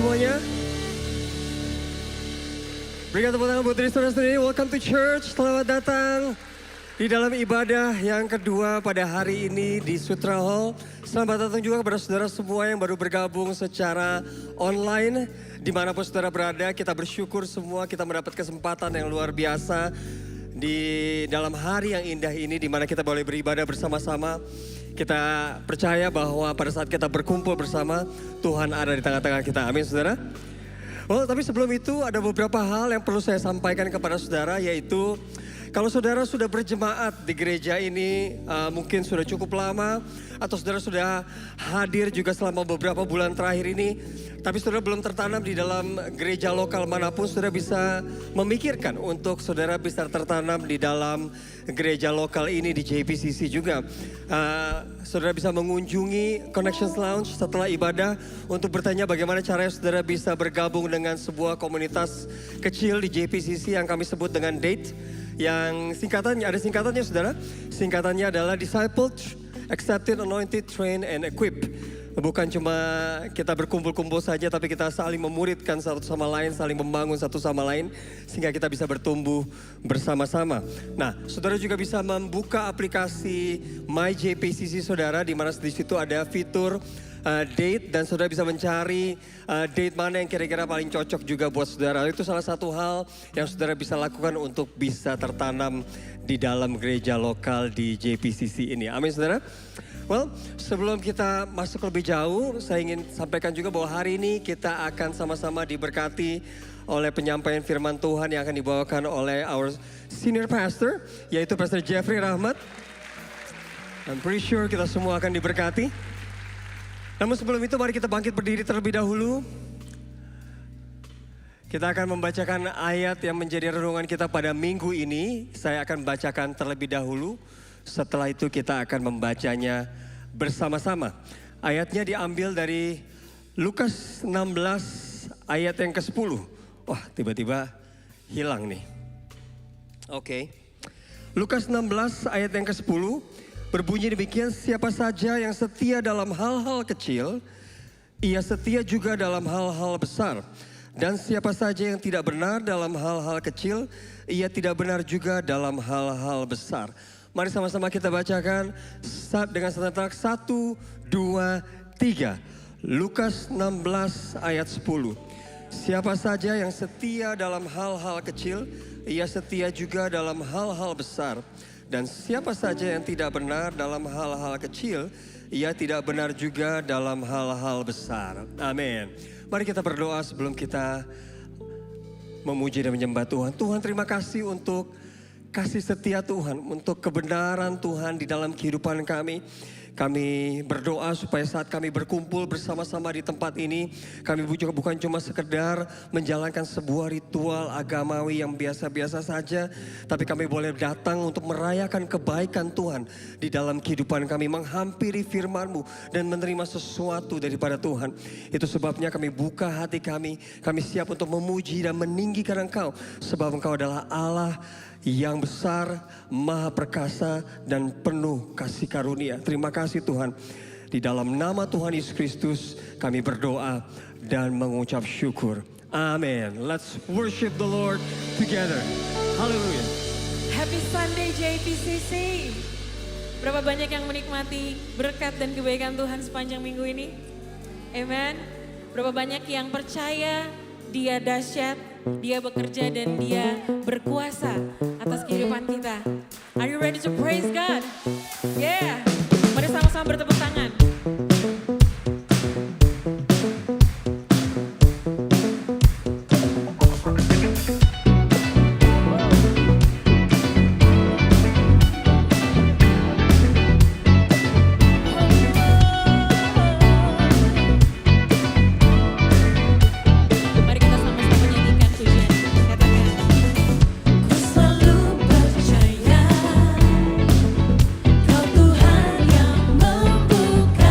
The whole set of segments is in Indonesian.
semuanya. Berikan tepuk tangan buat diri saudara-saudari. Welcome to church. Selamat datang di dalam ibadah yang kedua pada hari ini di Sutra Hall. Selamat datang juga kepada saudara semua yang baru bergabung secara online. Dimanapun saudara berada, kita bersyukur semua kita mendapat kesempatan yang luar biasa di dalam hari yang indah ini, di mana kita boleh beribadah bersama-sama. Kita percaya bahwa pada saat kita berkumpul bersama, Tuhan ada di tengah-tengah kita. Amin, saudara. Well, tapi sebelum itu ada beberapa hal yang perlu saya sampaikan kepada saudara, yaitu kalau saudara sudah berjemaat di gereja ini, mungkin sudah cukup lama, atau saudara sudah hadir juga selama beberapa bulan terakhir ini, tapi saudara belum tertanam di dalam gereja lokal manapun, saudara bisa memikirkan untuk saudara bisa tertanam di dalam gereja lokal ini di JPCC juga. Saudara bisa mengunjungi Connections Lounge setelah ibadah untuk bertanya bagaimana caranya saudara bisa bergabung dengan sebuah komunitas kecil di JPCC yang kami sebut dengan DATE. Yang singkatannya, ada singkatannya saudara. Singkatannya adalah Discipled, Accepted, Anointed, Train, and Equip. Bukan cuma kita berkumpul-kumpul saja, tapi kita saling memuridkan satu sama lain, saling membangun satu sama lain, sehingga kita bisa bertumbuh bersama-sama. Nah, saudara juga bisa membuka aplikasi My JPCC saudara, di mana di situ ada fitur date, dan saudara bisa mencari date mana yang kira-kira paling cocok juga buat saudara. Itu salah satu hal yang saudara bisa lakukan untuk bisa tertanam di dalam gereja lokal di JPCC ini. Amin, saudara. Well, sebelum kita masuk lebih jauh, saya ingin sampaikan juga bahwa hari ini kita akan sama-sama diberkati oleh penyampaian firman Tuhan yang akan dibawakan oleh our senior pastor, yaitu Pastor Jeffrey Rahmat. I'm pretty sure kita semua akan diberkati. Namun sebelum itu mari kita bangkit berdiri terlebih dahulu. Kita akan membacakan ayat yang menjadi renungan kita pada minggu ini. Saya akan bacakan terlebih dahulu. Setelah itu kita akan membacanya bersama-sama. Ayatnya diambil dari Lukas 16 ayat yang ke-10. Wah, tiba-tiba hilang nih. Oke. Lukas 16 ayat yang ke-10 berbunyi demikian, siapa saja yang setia dalam hal-hal kecil, ia setia juga dalam hal-hal besar. Dan siapa saja yang tidak benar dalam hal-hal kecil, ia tidak benar juga dalam hal-hal besar. Mari sama-sama kita bacakan dengan serentak 1, 2, 3. Lukas 16 ayat 10. Siapa saja yang setia dalam hal-hal kecil, ia setia juga dalam hal-hal besar. Dan siapa saja yang tidak benar dalam hal-hal kecil, ia tidak benar juga dalam hal-hal besar. Amin. Mari kita berdoa sebelum kita memuji dan menyembah Tuhan. Tuhan, terima kasih untuk kasih setia Tuhan, untuk kebenaran Tuhan di dalam kehidupan kami. Kami berdoa supaya saat kami berkumpul bersama-sama di tempat ini, kami juga bukan cuma sekedar menjalankan sebuah ritual agamawi yang biasa-biasa saja, tapi kami boleh datang untuk merayakan kebaikan Tuhan di dalam kehidupan kami, menghampiri firman-Mu dan menerima sesuatu daripada Tuhan. Itu sebabnya kami buka hati kami siap untuk memuji dan meninggikan Engkau, sebab Engkau adalah Allah yang besar, maha perkasa, dan penuh kasih karunia. Terima kasih Tuhan. Di dalam nama Tuhan Yesus Kristus kami berdoa dan mengucap syukur. Amin. Let's worship the Lord together. Hallelujah. Happy Sunday JPCC. Berapa banyak yang menikmati berkat dan kebaikan Tuhan sepanjang minggu ini? Amen. Berapa banyak yang percaya Dia dahsyat, Dia bekerja, dan Dia berkuasa atas kehidupan kita. Are you ready to praise God? Yeah. Mari sama-sama bertepuk tangan. Kau Tuhan yang membuka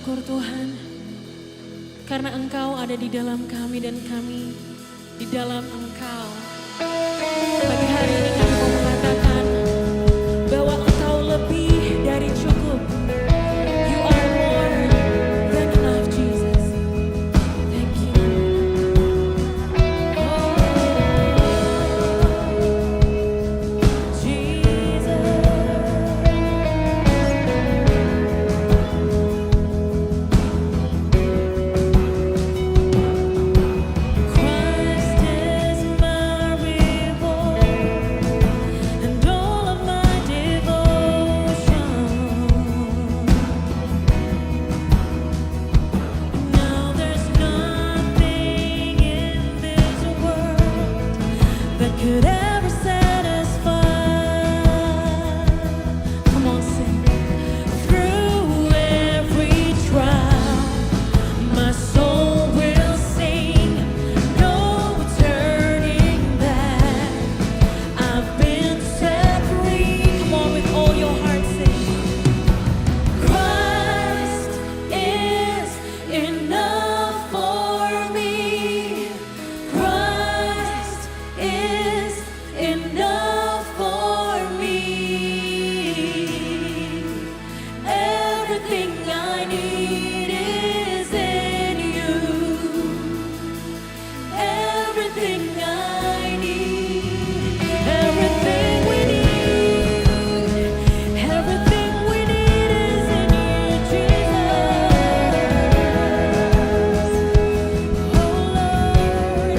bersyukur Tuhan, karena Engkau ada di dalam kami dan kami di dalam Engkau. Pagi hari ini kami mau mengatakan bahwa Engkau lebih dari cukup. You are more than enough, Jesus. Thank you. Oh, Jesus. Christ is my reward and all of my devotion. Now there's nothing in this world that could ever satisfy. Come on, sing. Through every trial, my soul will sing, no turning back. I've been set free. Come on, with all your heart, sing. Christ is enough for me. Christ is enough for me. Everything I need is in you. Everything I need, everything we need, everything we need is in you, Jesus. Oh Lord,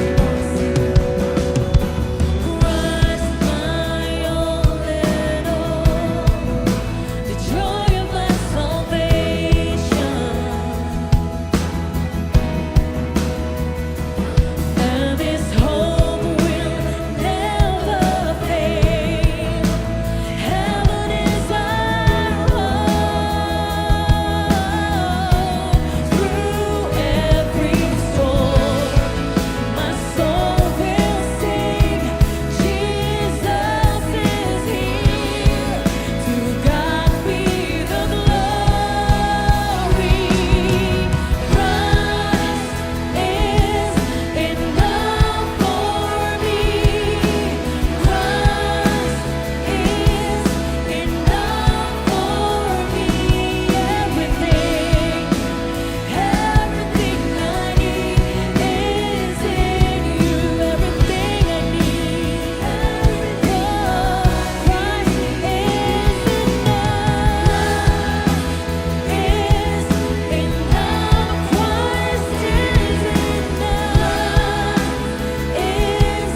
Christ my all in all, the joy of my salvation. And this hope will never fade. Heaven is our home. Through every storm, my soul will sing. Jesus is here. To God be the glory. Christ is enough for me. Christ is enough for me. Everything I need is in you. Everything I need, Christ is enough. Christ is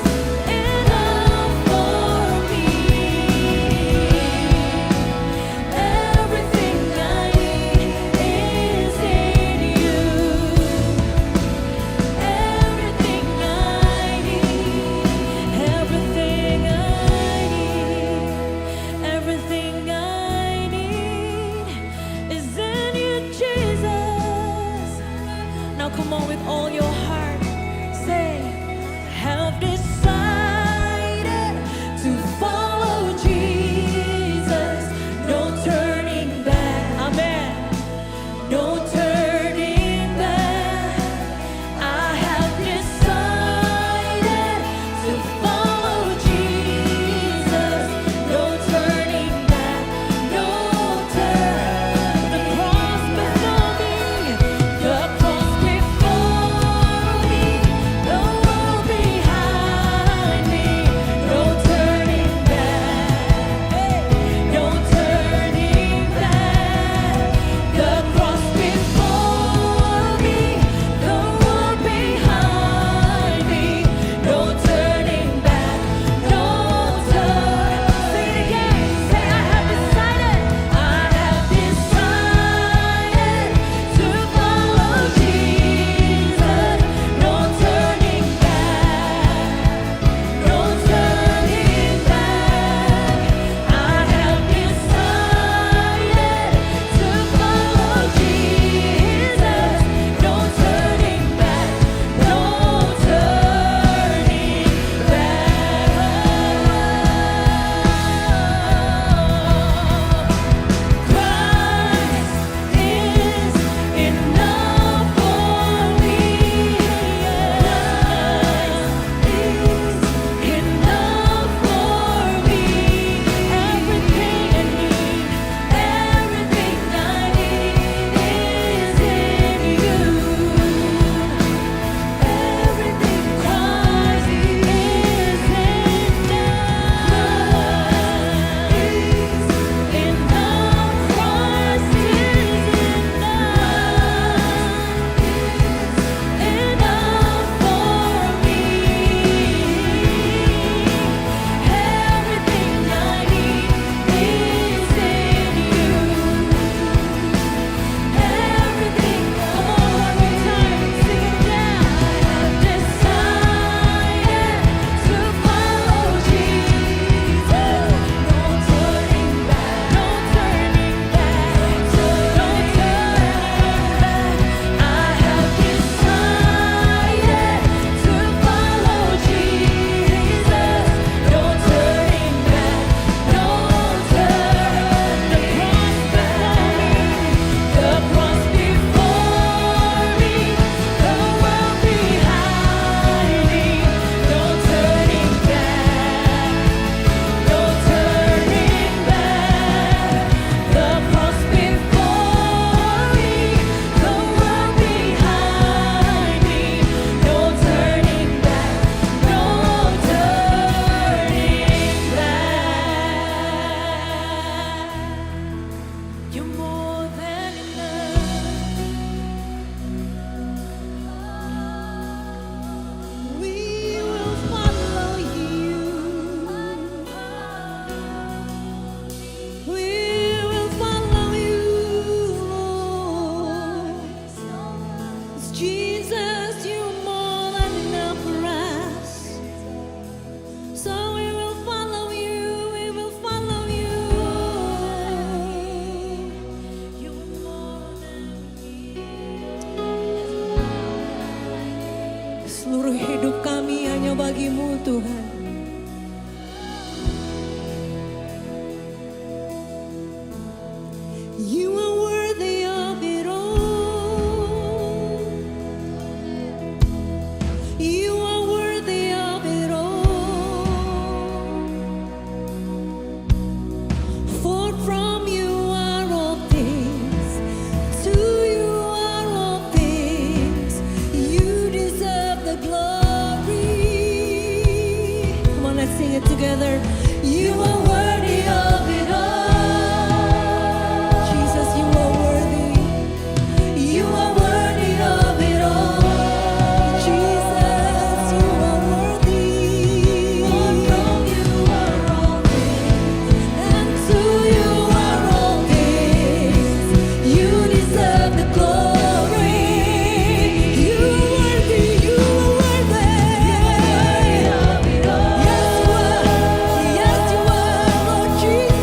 enough for me. Everything I need is in you. Everything I need, everything I need, everything I need is in you, Jesus. Now come on with all your heart, say, have decided to follow Jesus, no turning back, amen, no turning back. I have decided to follow Jesus, no turning back, no turn. The cross before me, the cross before Jesus, you're more than enough for us. So we will follow you, we will follow you. You're more than enough. Seluruh hidup kami hanya bagimu Tuhan. You are worthy of it all. You are worthy of it all. For from you are all things, to you are all things. You deserve the glory. Come on, let's sing it together. You are worthy of it all. Jesus, you are worthy. You are worthy of it all. Jesus, you are worthy. For from you are all things, and to you are all things. You deserve the glory. You are worthy. You are worthy. Of it all. Yes, you are, Lord Jesus.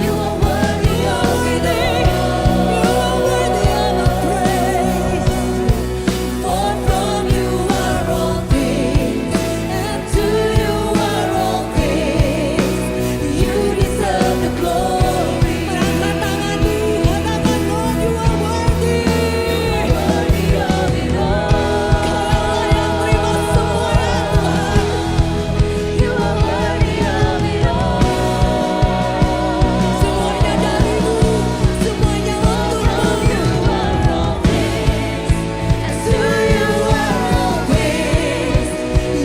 You are worthy of it all. You are worthy of our praise. For from you are all things, and to you are all things. You deserve the glory. Angkat tanganmu, katakan Lord, you are worthy. Worthy of it all. Kaulah yang terima semuanya Tuhan. You are worthy of it all. Semuanya darimu, semuanya untukmu. You are all things, and to you are all things.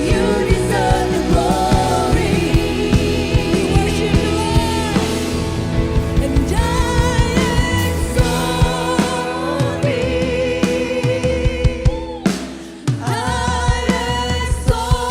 You deserve the glory. We worship you, Lord, and I exalt thee. I exalt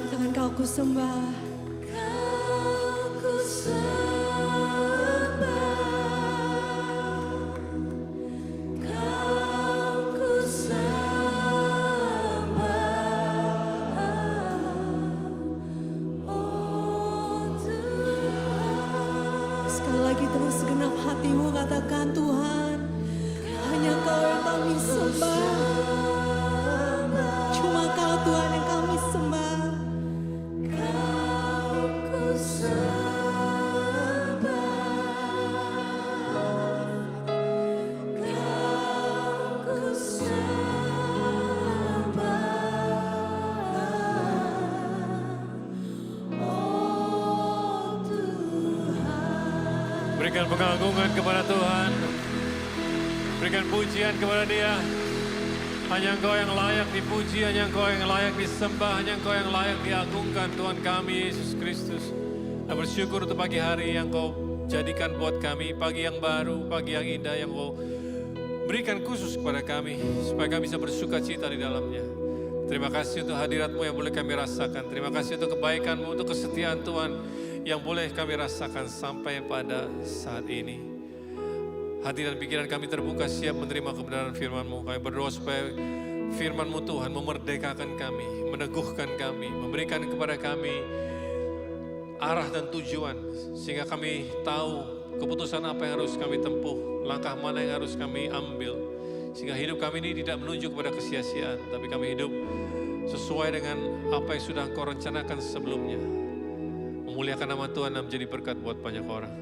Katakan kau ku sembah. Kau ku sembah. Kau ku sembah. Oh Tuhan. Sekali lagi terus segenap hatimu katakan Tuhan. Hanya kau yang kami sembah. Cuma kau Tuhan yang kami sembah. Kau ku sembah. Kau ku sembah. Oh Tuhan. Berikan pengagungan kepada Tuhan. Berikan pujian kepada Dia. Hanya Engkau yang layak dipuji, hanya Engkau yang layak disembah, hanya Engkau yang layak diagungkan, Tuhan kami Yesus Kristus. Kita bersyukur untuk pagi hari yang Kau jadikan buat kami, pagi yang baru, pagi yang indah yang Kau berikan khusus kepada kami, supaya kami bisa bersuka cita di dalamnya. Terima kasih untuk hadirat-Mu yang boleh kami rasakan. Terima kasih untuk kebaikan-Mu, untuk kesetiaan Tuhan yang boleh kami rasakan sampai pada saat ini. Hati dan pikiran kami terbuka siap menerima kebenaran firman-Mu. Kami berdoa supaya firman-Mu Tuhan memerdekakan kami, meneguhkan kami, memberikan kepada kami arah dan tujuan. Sehingga kami tahu keputusan apa yang harus kami tempuh, langkah mana yang harus kami ambil. Sehingga hidup kami ini tidak menuju kepada kesia-siaan, tapi kami hidup sesuai dengan apa yang sudah Engkau rencanakan sebelumnya. Memuliakan nama Tuhan dan menjadi berkat buat banyak orang.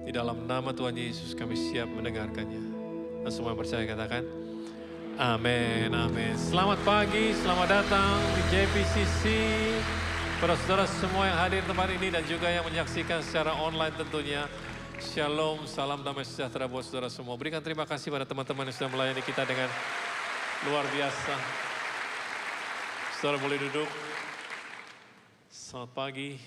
Di dalam nama Tuhan Yesus kami siap mendengarkannya. Dan semua yang percaya katakan, amin, amin. Selamat pagi, selamat datang di JPCC. Para saudara semua yang hadir di tempat ini dan juga yang menyaksikan secara online tentunya. Shalom, salam damai sejahtera buat saudara semua. Berikan terima kasih pada teman-teman yang sudah melayani kita dengan luar biasa. Saudara boleh duduk. Selamat pagi.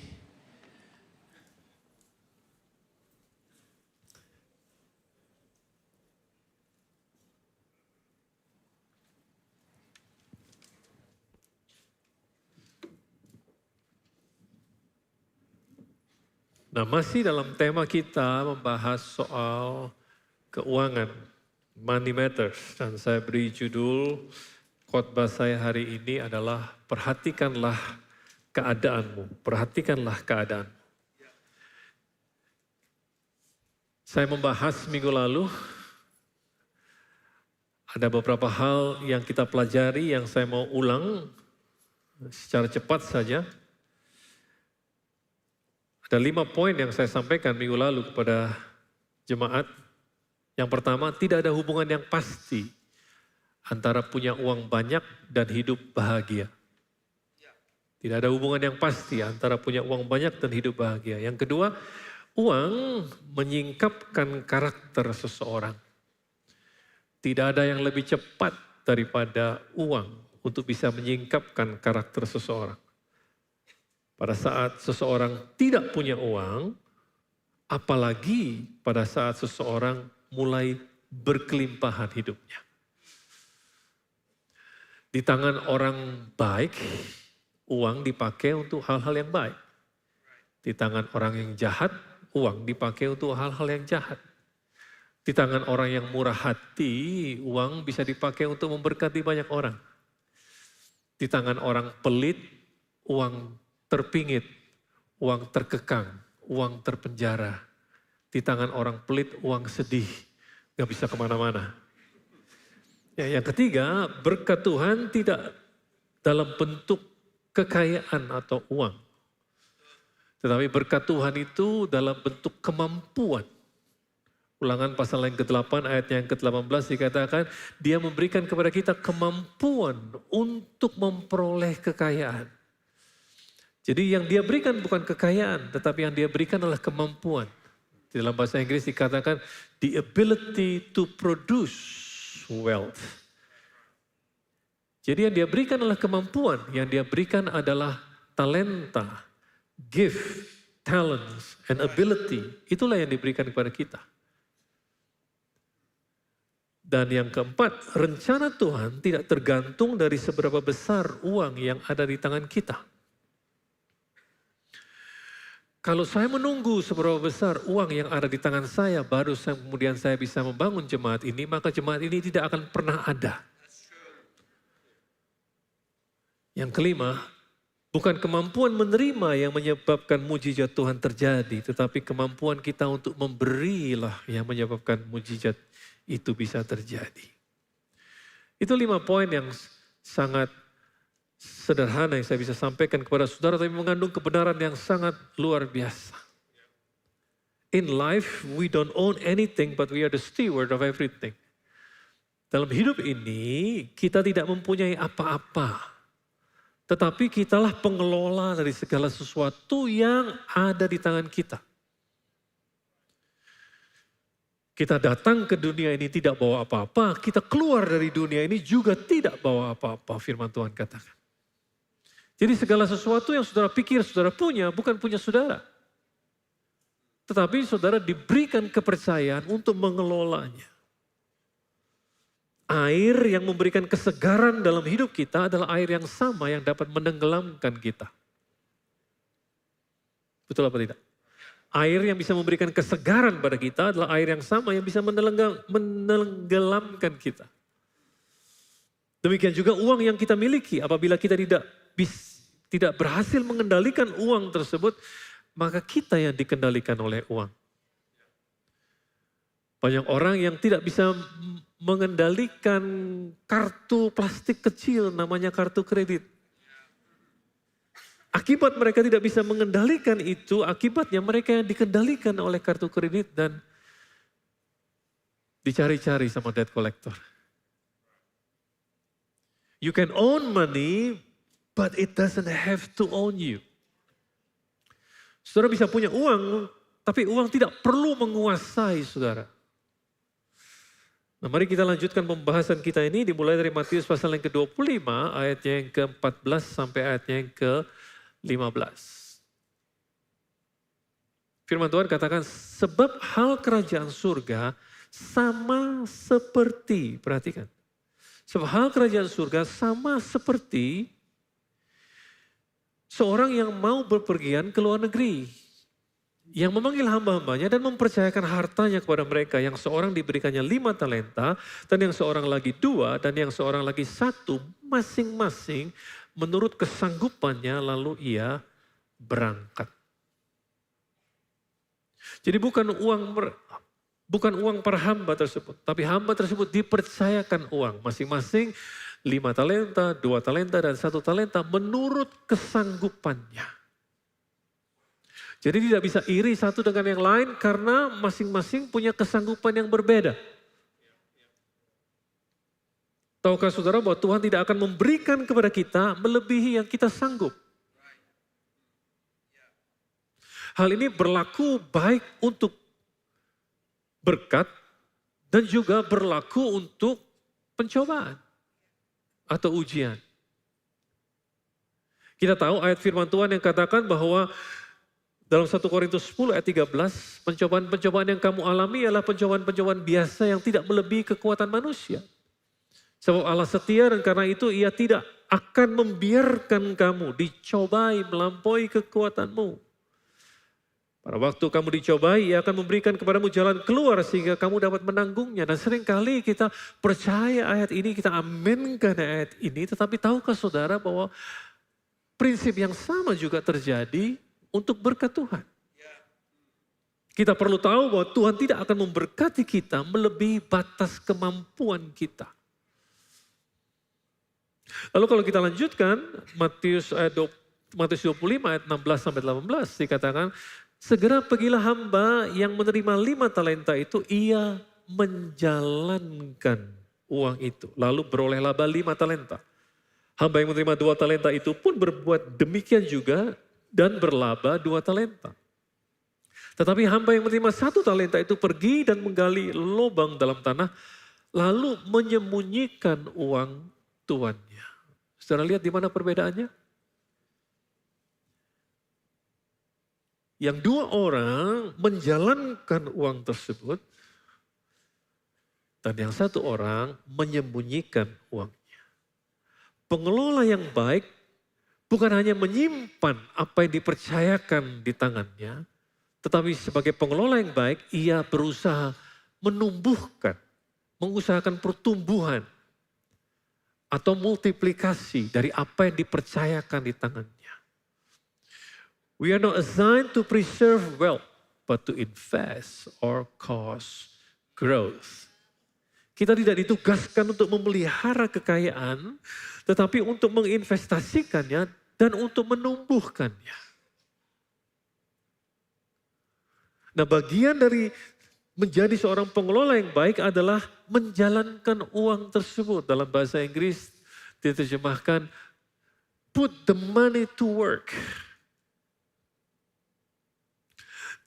Nah, masih dalam tema kita membahas soal keuangan, money matters. Dan saya beri judul khotbah saya hari ini adalah perhatikanlah keadaanmu, perhatikanlah keadaan. Saya membahas minggu lalu, ada beberapa hal yang kita pelajari yang saya mau ulang secara cepat saja. Ada 5 poin yang saya sampaikan minggu lalu kepada jemaat. Yang pertama, tidak ada hubungan yang pasti antara punya uang banyak dan hidup bahagia. Tidak ada hubungan yang pasti antara punya uang banyak dan hidup bahagia. Yang kedua, uang menyingkapkan karakter seseorang. Tidak ada yang lebih cepat daripada uang untuk bisa menyingkapkan karakter seseorang. Pada saat seseorang tidak punya uang, apalagi pada saat seseorang mulai berkelimpahan hidupnya. Di tangan orang baik, uang dipakai untuk hal-hal yang baik. Di tangan orang yang jahat, uang dipakai untuk hal-hal yang jahat. Di tangan orang yang murah hati, uang bisa dipakai untuk memberkati banyak orang. Di tangan orang pelit, uang terpingit, uang terkekang, uang terpenjara. Di tangan orang pelit, uang sedih, gak bisa kemana-mana. Ya, yang ketiga, berkat Tuhan tidak dalam bentuk kekayaan atau uang. Tetapi berkat Tuhan itu dalam bentuk kemampuan. Ulangan pasal yang ke-8 ayat yang ke-18 dikatakan, Dia memberikan kepada kita kemampuan untuk memperoleh kekayaan. Jadi yang Dia berikan bukan kekayaan, tetapi yang Dia berikan adalah kemampuan. Di dalam bahasa Inggris dikatakan, the ability to produce wealth. Jadi yang Dia berikan adalah kemampuan, yang Dia berikan adalah talenta, gift, talents, and ability. Itulah yang diberikan kepada kita. Dan yang keempat, rencana Tuhan tidak tergantung dari seberapa besar uang yang ada di tangan kita. Kalau saya menunggu seberapa besar uang yang ada di tangan saya, baru kemudian saya bisa membangun jemaat ini, maka jemaat ini tidak akan pernah ada. Yang kelima, bukan kemampuan menerima yang menyebabkan mujizat Tuhan terjadi, tetapi kemampuan kita untuk memberilah yang menyebabkan mujizat itu bisa terjadi. Itu 5 poin yang sangat sederhana yang saya bisa sampaikan kepada saudara, tapi mengandung kebenaran yang sangat luar biasa. In life, we don't own anything, but we are the steward of everything. Dalam hidup ini, kita tidak mempunyai apa-apa. Tetapi kitalah pengelola dari segala sesuatu yang ada di tangan kita. Kita datang ke dunia ini tidak bawa apa-apa, kita keluar dari dunia ini juga tidak bawa apa-apa, firman Tuhan katakan. Jadi segala sesuatu yang saudara pikir saudara punya, bukan punya saudara. Tetapi saudara diberikan kepercayaan untuk mengelolanya. Air yang memberikan kesegaran dalam hidup kita adalah air yang sama yang dapat menenggelamkan kita. Betul apa tidak? Air yang bisa memberikan kesegaran pada kita adalah air yang sama yang bisa menenggelamkan kita. Demikian juga uang yang kita miliki, apabila kita tidak berhasil mengendalikan uang tersebut, maka kita yang dikendalikan oleh uang. Banyak orang yang tidak bisa mengendalikan kartu plastik kecil namanya kartu kredit. Akibat mereka tidak bisa mengendalikan itu, akibatnya mereka yang dikendalikan oleh kartu kredit dan dicari-cari sama debt collector. You can own money, but it doesn't have to own you. Saudara bisa punya uang, tapi uang tidak perlu menguasai saudara. Nah, mari kita lanjutkan pembahasan kita ini dimulai dari Matius pasal yang ke-25 ayatnya yang ke-14 sampai ayatnya yang ke-15. Firman Tuhan katakan, sebab hal kerajaan surga sama seperti, perhatikan. Sebab hal kerajaan surga sama seperti seorang yang mau berpergian ke luar negeri. Yang memanggil hamba-hambanya dan mempercayakan hartanya kepada mereka. Yang seorang diberikannya 5 talenta, dan yang seorang lagi 2, dan yang seorang lagi 1, masing-masing menurut kesanggupannya, lalu ia berangkat. Jadi bukan uang per hamba tersebut, tapi hamba tersebut dipercayakan uang. Masing-masing 5 talenta, 2 talenta, dan 1 talenta menurut kesanggupannya. Jadi tidak bisa iri satu dengan yang lain karena masing-masing punya kesanggupan yang berbeda. Tahukah saudara bahwa Tuhan tidak akan memberikan kepada kita melebihi yang kita sanggup. Hal ini berlaku baik untuk berkat dan juga berlaku untuk pencobaan atau ujian. Kita tahu ayat firman Tuhan yang katakan bahwa dalam 1 Korintus 10 ayat 13, pencobaan-pencobaan yang kamu alami adalah pencobaan-pencobaan biasa yang tidak melebihi kekuatan manusia. Sebab Allah setia dan karena itu ia tidak akan membiarkan kamu dicobai melampaui kekuatanmu. Pada waktu kamu dicobai, ia akan memberikan kepadamu jalan keluar sehingga kamu dapat menanggungnya. Dan seringkali kita percaya ayat ini, kita aminkan ayat ini, tetapi tahukah saudara bahwa prinsip yang sama juga terjadi untuk berkat Tuhan. Kita perlu tahu bahwa Tuhan tidak akan memberkati kita melebihi batas kemampuan kita. Lalu kalau kita lanjutkan, Matius 25 ayat 16 sampai 18 dikatakan, segera pergilah hamba yang menerima 5 talenta itu, ia menjalankan uang itu. Lalu beroleh laba 5 talenta. Hamba yang menerima 2 talenta itu pun berbuat demikian juga dan berlaba 2 talenta. Tetapi hamba yang menerima 1 talenta itu pergi dan menggali lubang dalam tanah, lalu menyembunyikan uang tuannya. Saudara lihat di mana perbedaannya? Yang 2 orang menjalankan uang tersebut, dan yang 1 orang menyembunyikan uangnya. Pengelola yang baik bukan hanya menyimpan apa yang dipercayakan di tangannya, tetapi sebagai pengelola yang baik, ia berusaha menumbuhkan, mengusahakan pertumbuhan atau multiplikasi dari apa yang dipercayakan di tangannya. We are not assigned to preserve wealth, but to invest or cause growth. Kita tidak ditugaskan untuk memelihara kekayaan, tetapi untuk menginvestasikannya dan untuk menumbuhkannya. Nah, bagian dari menjadi seorang pengelola yang baik adalah menjalankan uang tersebut. Dalam bahasa Inggris diterjemahkan, put the money to work.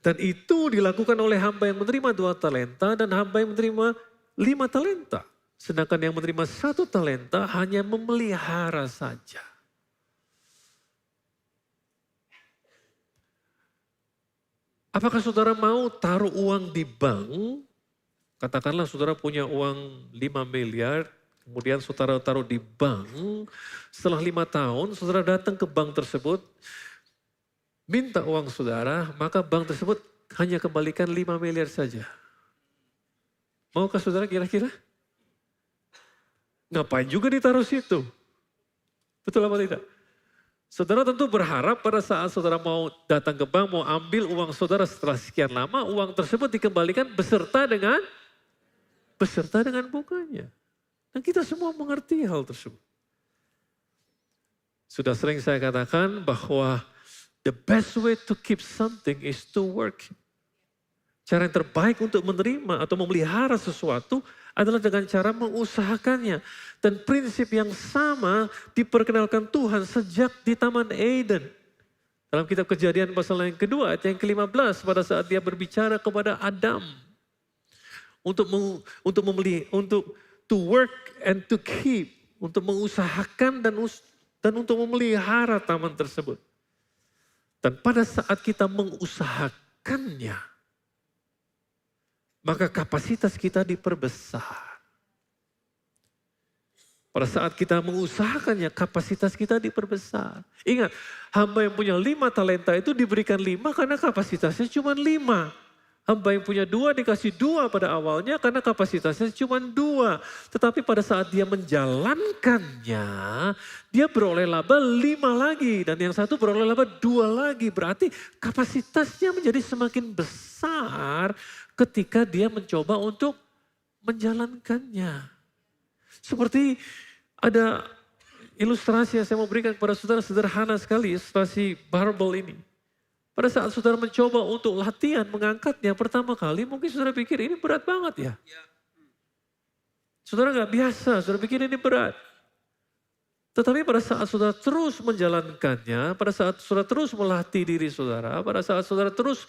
Dan itu dilakukan oleh hamba yang menerima 2 talenta dan hamba yang menerima 5 talenta. Sedangkan yang menerima 1 talenta hanya memelihara saja. Apakah saudara mau taruh uang di bank? Katakanlah saudara punya uang 5 miliar, kemudian saudara taruh di bank. Setelah 5 tahun saudara datang ke bank tersebut, minta uang saudara, maka bank tersebut hanya kembalikan 5 miliar saja. Maukah saudara kira-kira? Ngapain juga ditaruh situ? Betul apa tidak? Saudara tentu berharap pada saat saudara mau datang ke bank, mau ambil uang saudara setelah sekian lama, uang tersebut dikembalikan beserta dengan bunganya. Dan kita semua mengerti hal tersebut. Sudah sering saya katakan bahwa the best way to keep something is to work. Cara yang terbaik untuk menerima atau memelihara sesuatu adalah dengan cara mengusahakannya. Dan prinsip yang sama diperkenalkan Tuhan sejak di Taman Eden. Dalam kitab Kejadian pasal yang kedua ayat yang ke-15 pada saat dia berbicara kepada Adam. Untuk to work and to keep. Untuk mengusahakan dan untuk memelihara taman tersebut. Dan pada saat kita mengusahakannya, maka kapasitas kita diperbesar. Pada saat kita mengusahakannya, kapasitas kita diperbesar. Ingat, hamba yang punya 5 talenta itu diberikan 5 karena kapasitasnya cuma 5. Hamba yang punya 2 dikasih 2 pada awalnya karena kapasitasnya cuma 2. Tetapi pada saat dia menjalankannya, dia beroleh laba 5 lagi. Dan yang satu beroleh laba 2 lagi. Berarti kapasitasnya menjadi semakin besar ketika dia mencoba untuk menjalankannya. Seperti ada ilustrasi yang saya mau berikan kepada saudara, sederhana sekali ilustrasi barbel ini. Pada saat saudara mencoba untuk latihan mengangkatnya pertama kali, mungkin saudara pikir ini berat banget ya. Saudara gak biasa, saudara pikir ini berat. Tetapi pada saat saudara terus menjalankannya, pada saat saudara terus melatih diri saudara, pada saat saudara terus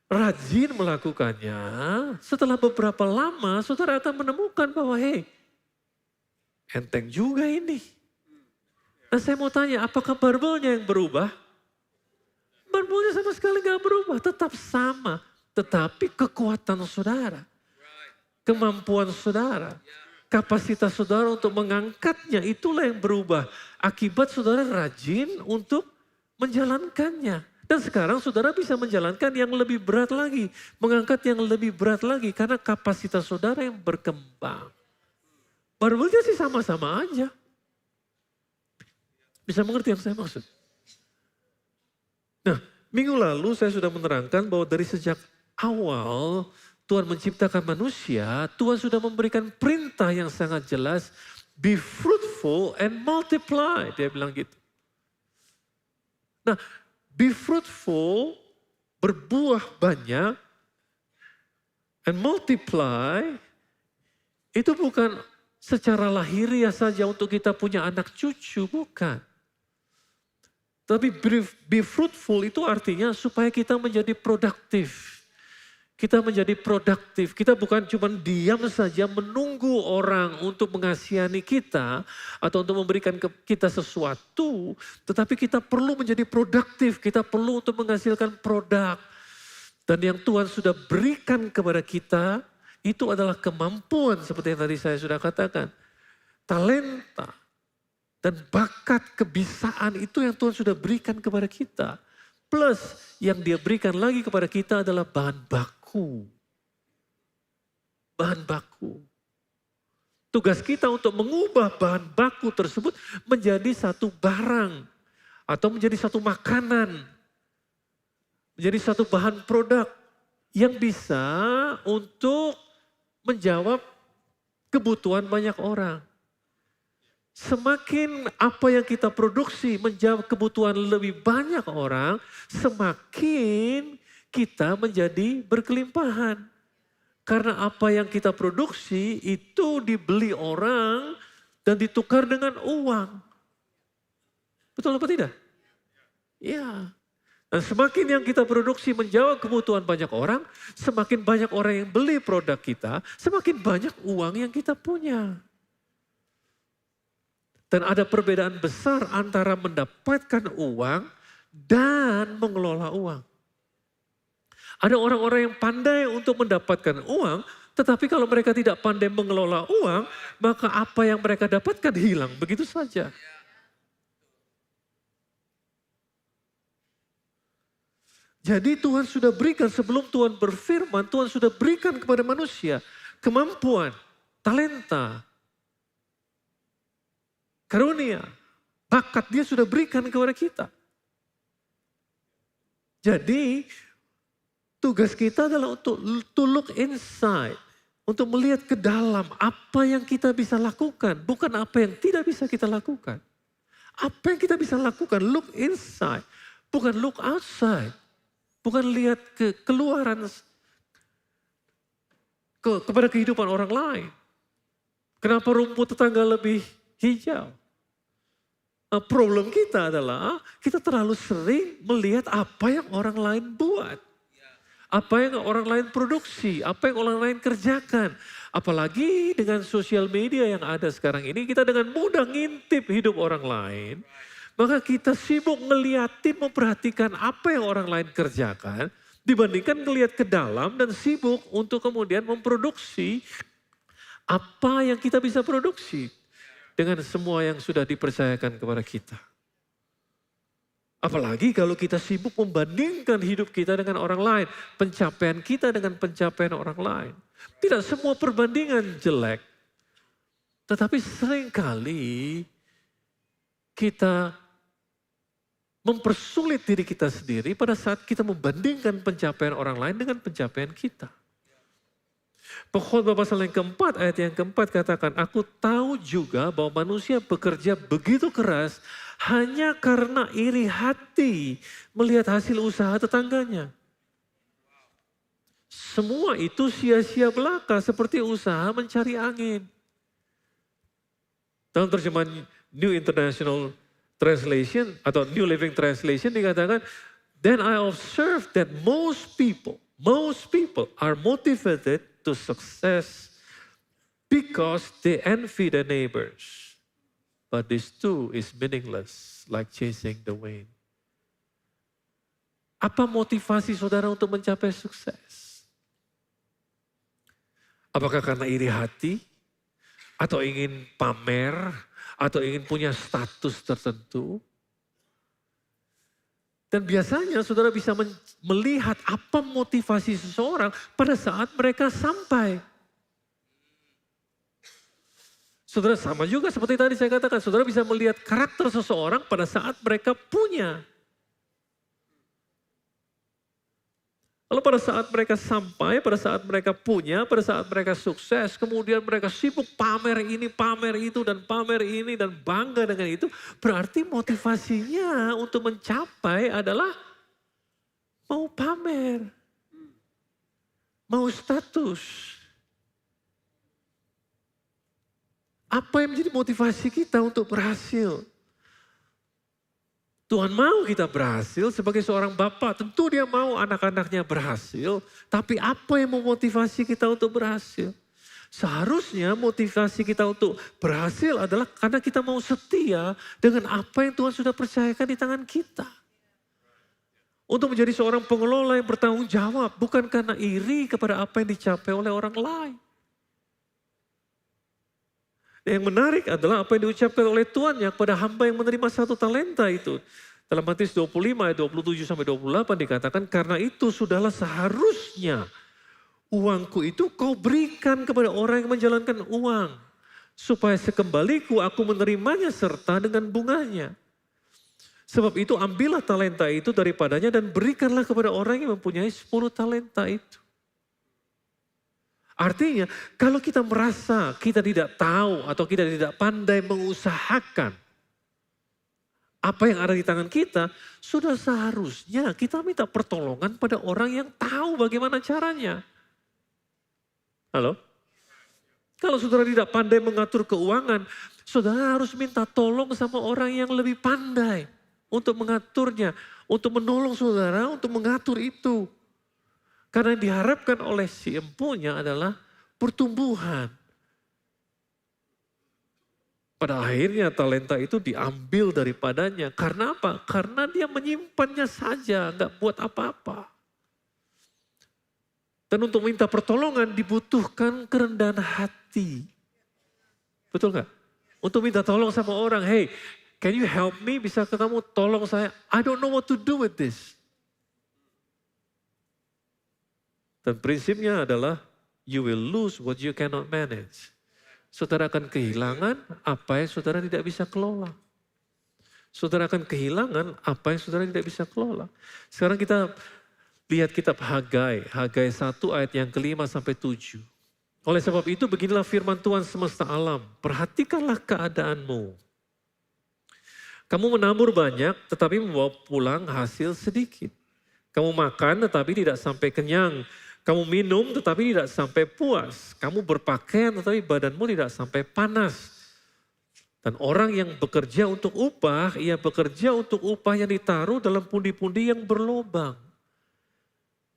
rajin melakukannya, setelah beberapa lama saudara akan menemukan bahwa enteng juga ini. Nah saya mau tanya, apakah barbelnya yang berubah? Barbelnya sama sekali gak berubah, tetap sama. Tetapi kekuatan saudara, kemampuan saudara, kapasitas saudara untuk mengangkatnya itulah yang berubah. Akibat saudara rajin untuk menjalankannya. Dan sekarang saudara bisa menjalankan yang lebih berat lagi. Mengangkat yang lebih berat lagi karena kapasitas saudara yang berkembang. Barbelnya sih sama-sama aja. Bisa mengerti yang saya maksud? Nah, minggu lalu saya sudah menerangkan bahwa dari sejak awal Tuhan menciptakan manusia, Tuhan sudah memberikan perintah yang sangat jelas, be fruitful and multiply, dia bilang gitu. Nah, be fruitful, berbuah banyak, and multiply, itu bukan secara lahiriah saja untuk kita punya anak cucu, bukan. Tapi be fruitful itu artinya supaya kita menjadi produktif. Kita menjadi produktif. Kita bukan cuma diam saja menunggu orang untuk mengasihani kita atau untuk memberikan kita sesuatu. Tetapi kita perlu menjadi produktif. Kita perlu untuk menghasilkan produk. Dan yang Tuhan sudah berikan kepada kita itu adalah kemampuan seperti yang tadi saya sudah katakan. Talenta. Dan bakat kebisaan itu yang Tuhan sudah berikan kepada kita. Plus yang dia berikan lagi kepada kita adalah bahan baku. Bahan baku. Tugas kita untuk mengubah bahan baku tersebut menjadi satu barang. Atau menjadi satu makanan. Menjadi satu bahan produk. Yang bisa untuk menjawab kebutuhan banyak orang. Semakin apa yang kita produksi menjawab kebutuhan lebih banyak orang, semakin kita menjadi berkelimpahan. Karena apa yang kita produksi itu dibeli orang dan ditukar dengan uang. Betul apa tidak? Iya. Dan semakin yang kita produksi menjawab kebutuhan banyak orang, semakin banyak orang yang beli produk kita, semakin banyak uang yang kita punya. Dan ada perbedaan besar antara mendapatkan uang dan mengelola uang. Ada orang-orang yang pandai untuk mendapatkan uang, tetapi kalau mereka tidak pandai mengelola uang, maka apa yang mereka dapatkan hilang begitu saja. Jadi Tuhan sudah berikan sebelum Tuhan berfirman, Tuhan sudah berikan kepada manusia kemampuan, talenta, karunia, bakat dia sudah berikan kepada kita. Jadi tugas kita adalah untuk to look inside. Untuk melihat ke dalam apa yang kita bisa lakukan. Bukan apa yang tidak bisa kita lakukan. Apa yang kita bisa lakukan, look inside. Bukan look outside. Bukan lihat ke keluaran kepada kehidupan orang lain. Kenapa rumput tetangga lebih hijau? Problem kita adalah kita terlalu sering melihat apa yang orang lain buat. Apa yang orang lain produksi, apa yang orang lain kerjakan. Apalagi dengan sosial media yang ada sekarang ini, kita dengan mudah ngintip hidup orang lain. Maka kita sibuk ngeliatin, memperhatikan apa yang orang lain kerjakan. Dibandingkan ngeliat ke dalam dan sibuk untuk kemudian memproduksi apa yang kita bisa produksi. Dengan semua yang sudah dipercayakan kepada kita. Apalagi kalau kita sibuk membandingkan hidup kita dengan orang lain. Pencapaian kita dengan pencapaian orang lain. Tidak semua perbandingan jelek. Tetapi seringkali kita mempersulit diri kita sendiri pada saat kita membandingkan pencapaian orang lain dengan pencapaian kita. Pengkhotbah pasal yang keempat, ayat yang keempat katakan, aku tahu juga bahwa manusia bekerja begitu keras hanya karena iri hati melihat hasil usaha tetangganya. Semua itu sia-sia belaka seperti usaha mencari angin. Dalam terjemahan New International Translation atau New Living Translation dikatakan, then I observe that most people are motivated to success because they envy their neighbors. But this too is meaningless, like chasing the wind. Apa motivasi saudara untuk mencapai sukses? Apakah karena iri hati? Atau ingin pamer? Atau ingin punya status tertentu? Dan biasanya saudara bisa melihat apa motivasi seseorang pada saat mereka sampai. Saudara sama juga seperti tadi saya katakan, saudara bisa melihat karakter seseorang pada saat mereka punya. Lalu pada saat mereka sampai, pada saat mereka punya, pada saat mereka sukses, kemudian mereka sibuk pamer ini, pamer itu, dan pamer ini, dan bangga dengan itu. Berarti motivasinya untuk mencapai adalah mau pamer, mau status. Apa yang menjadi motivasi kita untuk berhasil? Tuhan mau kita berhasil sebagai seorang bapak. Tentu dia mau anak-anaknya berhasil. Tapi apa yang memotivasi kita untuk berhasil? Seharusnya motivasi kita untuk berhasil adalah karena kita mau setia dengan apa yang Tuhan sudah percayakan di tangan kita. Untuk menjadi seorang pengelola yang bertanggung jawab. Bukan karena iri kepada apa yang dicapai oleh orang lain. Yang menarik adalah apa yang diucapkan oleh tuannya kepada hamba yang menerima 1 talenta itu. Dalam Matius 25 ayat 27 sampai 28 dikatakan, karena itu sudahlah seharusnya uangku itu kau berikan kepada orang yang menjalankan uang. Supaya sekembaliku aku menerimanya serta dengan bunganya. Sebab itu ambillah talenta itu daripadanya dan berikanlah kepada orang yang mempunyai 10 talenta itu. Artinya, kalau kita merasa kita tidak tahu atau kita tidak pandai mengusahakan apa yang ada di tangan kita, sudah seharusnya kita minta pertolongan pada orang yang tahu bagaimana caranya. Halo? Kalau saudara tidak pandai mengatur keuangan, saudara harus minta tolong sama orang yang lebih pandai untuk mengaturnya, untuk menolong saudara untuk mengatur itu. Karena yang diharapkan oleh si empunya adalah pertumbuhan. Pada akhirnya talenta itu diambil daripadanya. Karena apa? Karena dia menyimpannya saja, nggak buat apa-apa. Dan untuk minta pertolongan dibutuhkan kerendahan hati. Betul nggak? Untuk minta tolong sama orang, hey, can you help me? Bisa kamu tolong saya? I don't know what to do with this. Dan prinsipnya adalah you will lose what you cannot manage. Saudara akan kehilangan apa yang saudara tidak bisa kelola. Saudara akan kehilangan apa yang saudara tidak bisa kelola. Sekarang kita lihat kitab Hagai. Hagai 1 ayat yang ke-5 sampai 7. Oleh sebab itu beginilah firman Tuhan semesta alam. Perhatikanlah keadaanmu. Kamu menabur banyak tetapi membawa pulang hasil sedikit. Kamu makan tetapi tidak sampai kenyang. Kamu minum tetapi tidak sampai puas. Kamu berpakaian tetapi badanmu tidak sampai panas. Dan orang yang bekerja untuk upah, ia bekerja untuk upah yang ditaruh dalam pundi-pundi yang berlobang.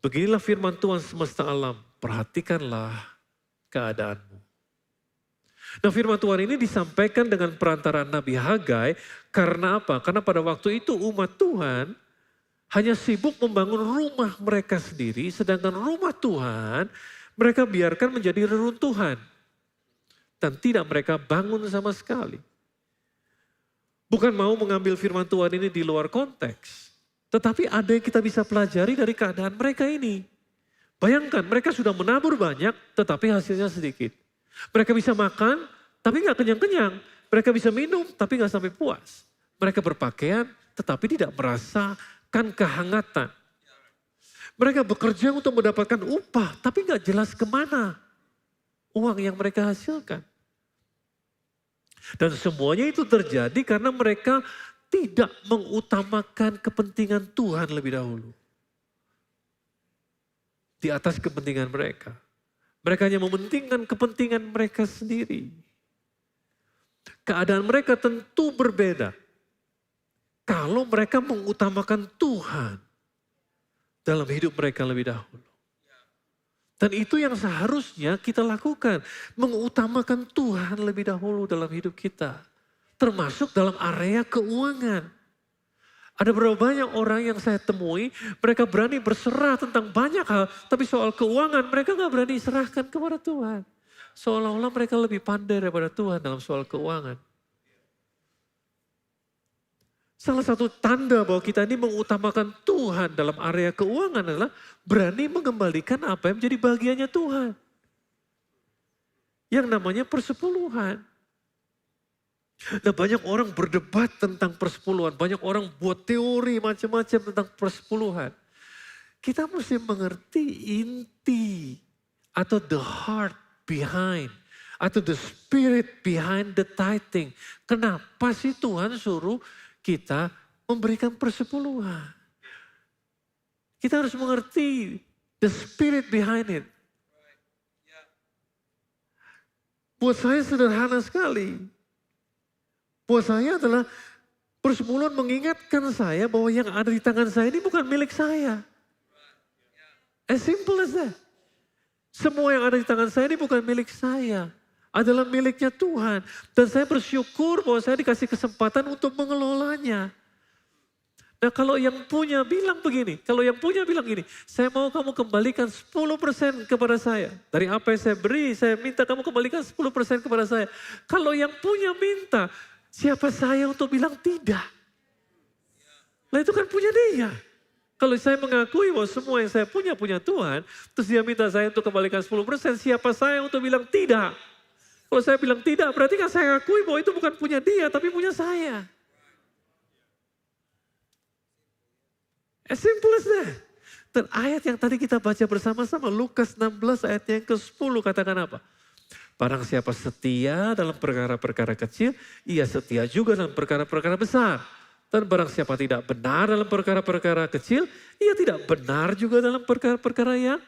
Beginilah firman Tuhan semesta alam. Perhatikanlah keadaanmu. Nah, firman Tuhan ini disampaikan dengan perantaraan Nabi Hagai. Karena apa? Karena pada waktu itu umat Tuhan hanya sibuk membangun rumah mereka sendiri, sedangkan rumah Tuhan mereka biarkan menjadi reruntuhan. Dan tidak mereka bangun sama sekali. Bukan mau mengambil firman Tuhan ini di luar konteks. Tetapi ada yang kita bisa pelajari dari keadaan mereka ini. Bayangkan mereka sudah menabur banyak tetapi hasilnya sedikit. Mereka bisa makan tapi nggak kenyang-kenyang. Mereka bisa minum tapi nggak sampai puas. Mereka berpakaian tetapi tidak merasakan kehangatan. Mereka bekerja untuk mendapatkan upah tapi nggak jelas kemana uang yang mereka hasilkan. Dan semuanya itu terjadi karena mereka tidak mengutamakan kepentingan Tuhan lebih dahulu. Di atas kepentingan mereka. Mereka hanya mementingkan kepentingan mereka sendiri. Keadaan mereka tentu berbeda. Kalau mereka mengutamakan Tuhan dalam hidup mereka lebih dahulu. Dan itu yang seharusnya kita lakukan. Mengutamakan Tuhan lebih dahulu dalam hidup kita. Termasuk dalam area keuangan. Ada berapa banyak orang yang saya temui, mereka berani berserah tentang banyak hal. Tapi soal keuangan mereka gak berani serahkan kepada Tuhan. Seolah-olah mereka lebih pandai daripada Tuhan dalam soal keuangan. Salah satu tanda bahwa kita ini mengutamakan Tuhan dalam area keuangan adalah berani mengembalikan apa yang menjadi bagiannya Tuhan. Yang namanya persepuluhan. Nah, banyak orang berdebat tentang persepuluhan. Banyak orang buat teori macam-macam tentang persepuluhan. Kita mesti mengerti inti atau the heart behind. Atau the spirit behind the tithing. Kenapa sih Tuhan suruh kita memberikan persepuluhan? Kita harus mengerti the spirit behind it. Buat saya sederhana sekali. Buat saya adalah persepuluhan mengingatkan saya bahwa yang ada di tangan saya ini bukan milik saya. As simple as that. Semua yang ada di tangan saya ini bukan milik saya. Adalah miliknya Tuhan. Dan saya bersyukur bahwa saya dikasih kesempatan untuk mengelolanya. Nah, kalau yang punya bilang begini, gini, saya mau kamu kembalikan 10% kepada saya. Dari apa yang saya beri, saya minta kamu kembalikan 10% kepada saya. Kalau yang punya minta, siapa saya untuk bilang tidak? Nah, itu kan punya dia. Kalau saya mengakui bahwa semua yang saya punya Tuhan, terus dia minta saya untuk kembalikan 10%, siapa saya untuk bilang tidak? Kalau saya bilang tidak, berarti kan saya akui bahwa itu bukan punya dia, tapi punya saya. As simple as that. Dan ayat yang tadi kita baca bersama-sama, Lukas 16 ayat yang ke-10 katakan apa? Barang siapa setia dalam perkara-perkara kecil, ia setia juga dalam perkara-perkara besar. Dan barang siapa tidak benar dalam perkara-perkara kecil, ia tidak benar juga dalam perkara-perkara yang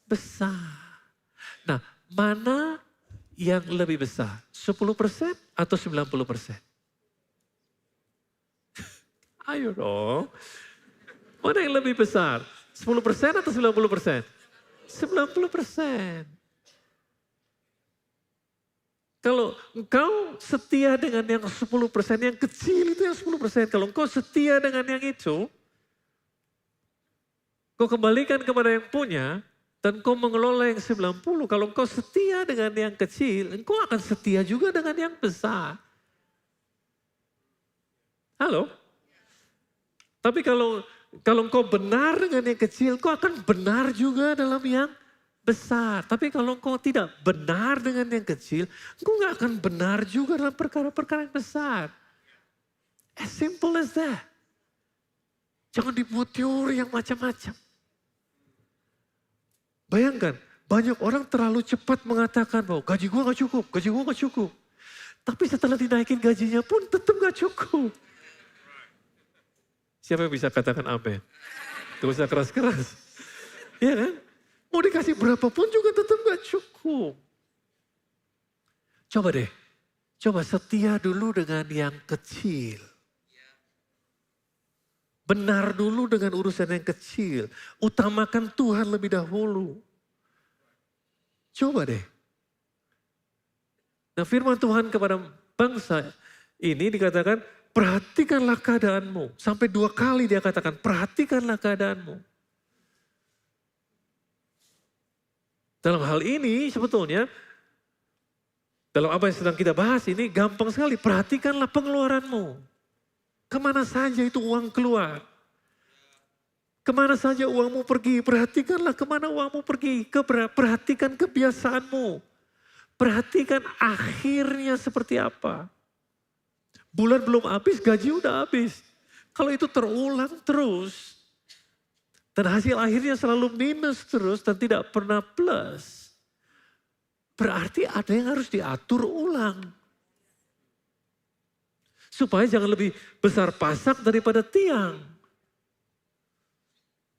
besar. Nah, mana yang lebih besar? 10% atau 90%? Ayo dong. Mana yang lebih besar? 10% atau 90%? 90%. Kalau engkau setia dengan yang 10%, yang kecil itu yang 10%. Kalau engkau setia dengan yang itu, kau kembalikan kepada yang punya, dan kau mengelola yang 90. Kalau engkau setia dengan yang kecil, engkau akan setia juga dengan yang besar. Halo? Tapi kalau engkau benar dengan yang kecil, engkau akan benar juga dalam yang besar. Tapi kalau engkau tidak benar dengan yang kecil, engkau gak akan benar juga dalam perkara-perkara yang besar. As simple as that. Jangan dibuat teori yang macam-macam. Bayangkan, banyak orang terlalu cepat mengatakan bahwa gaji gue gak cukup. Tapi setelah dinaikin gajinya pun tetap gak cukup. Siapa yang bisa katakan amin? Gak usah keras-keras. Iya kan? Mau dikasih berapapun juga tetap gak cukup. Coba deh, coba setia dulu dengan yang kecil. Benar dulu dengan urusan yang kecil. Utamakan Tuhan lebih dahulu. Coba deh. Nah, firman Tuhan kepada bangsa ini dikatakan, perhatikanlah keadaanmu. Sampai 2 kali dia katakan, perhatikanlah keadaanmu. Dalam hal ini sebetulnya, dalam apa yang sedang kita bahas ini gampang sekali. Perhatikanlah pengeluaranmu. Kemana saja itu uang keluar. Kemana saja uangmu pergi. Perhatikanlah kemana uangmu pergi. Perhatikan kebiasaanmu. Perhatikan akhirnya seperti apa. Bulan belum habis, gaji udah habis. Kalau itu terulang terus. Dan hasil akhirnya selalu minus terus dan tidak pernah plus. Berarti ada yang harus diatur ulang. Supaya jangan lebih besar pasak daripada tiang.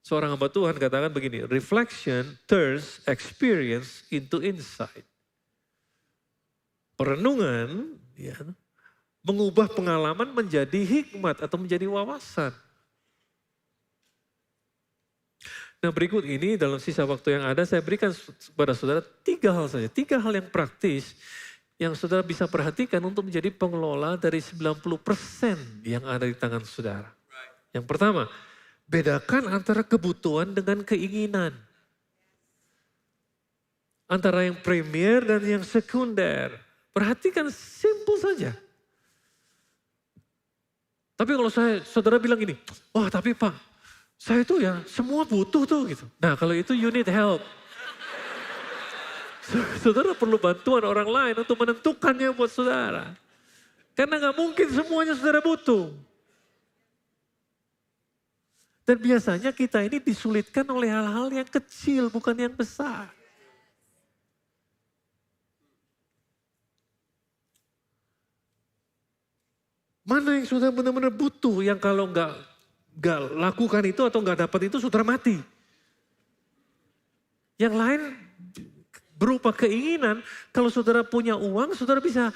Seorang hamba Tuhan katakan begini, reflection turns experience into insight. Perenungan ya, mengubah pengalaman menjadi hikmat atau menjadi wawasan. Nah, berikut ini dalam sisa waktu yang ada saya berikan kepada saudara 3 hal saja. 3 hal yang praktis yang saudara bisa perhatikan untuk menjadi pengelola dari 90% yang ada di tangan saudara. Yang pertama, bedakan antara kebutuhan dengan keinginan. Antara yang premier dan yang sekunder. Perhatikan, simple saja. Tapi kalau saudara bilang gini, wah tapi Pak, saya itu ya semua butuh tuh gitu. Nah kalau itu you need help. Saudara perlu bantuan orang lain untuk menentukannya buat saudara. Karena gak mungkin semuanya saudara butuh. Dan biasanya kita ini disulitkan oleh hal-hal yang kecil bukan yang besar. Mana yang sudah benar-benar butuh, yang kalau nggak lakukan itu atau nggak dapat itu saudara mati. Yang lain berupa keinginan, kalau saudara punya uang, saudara bisa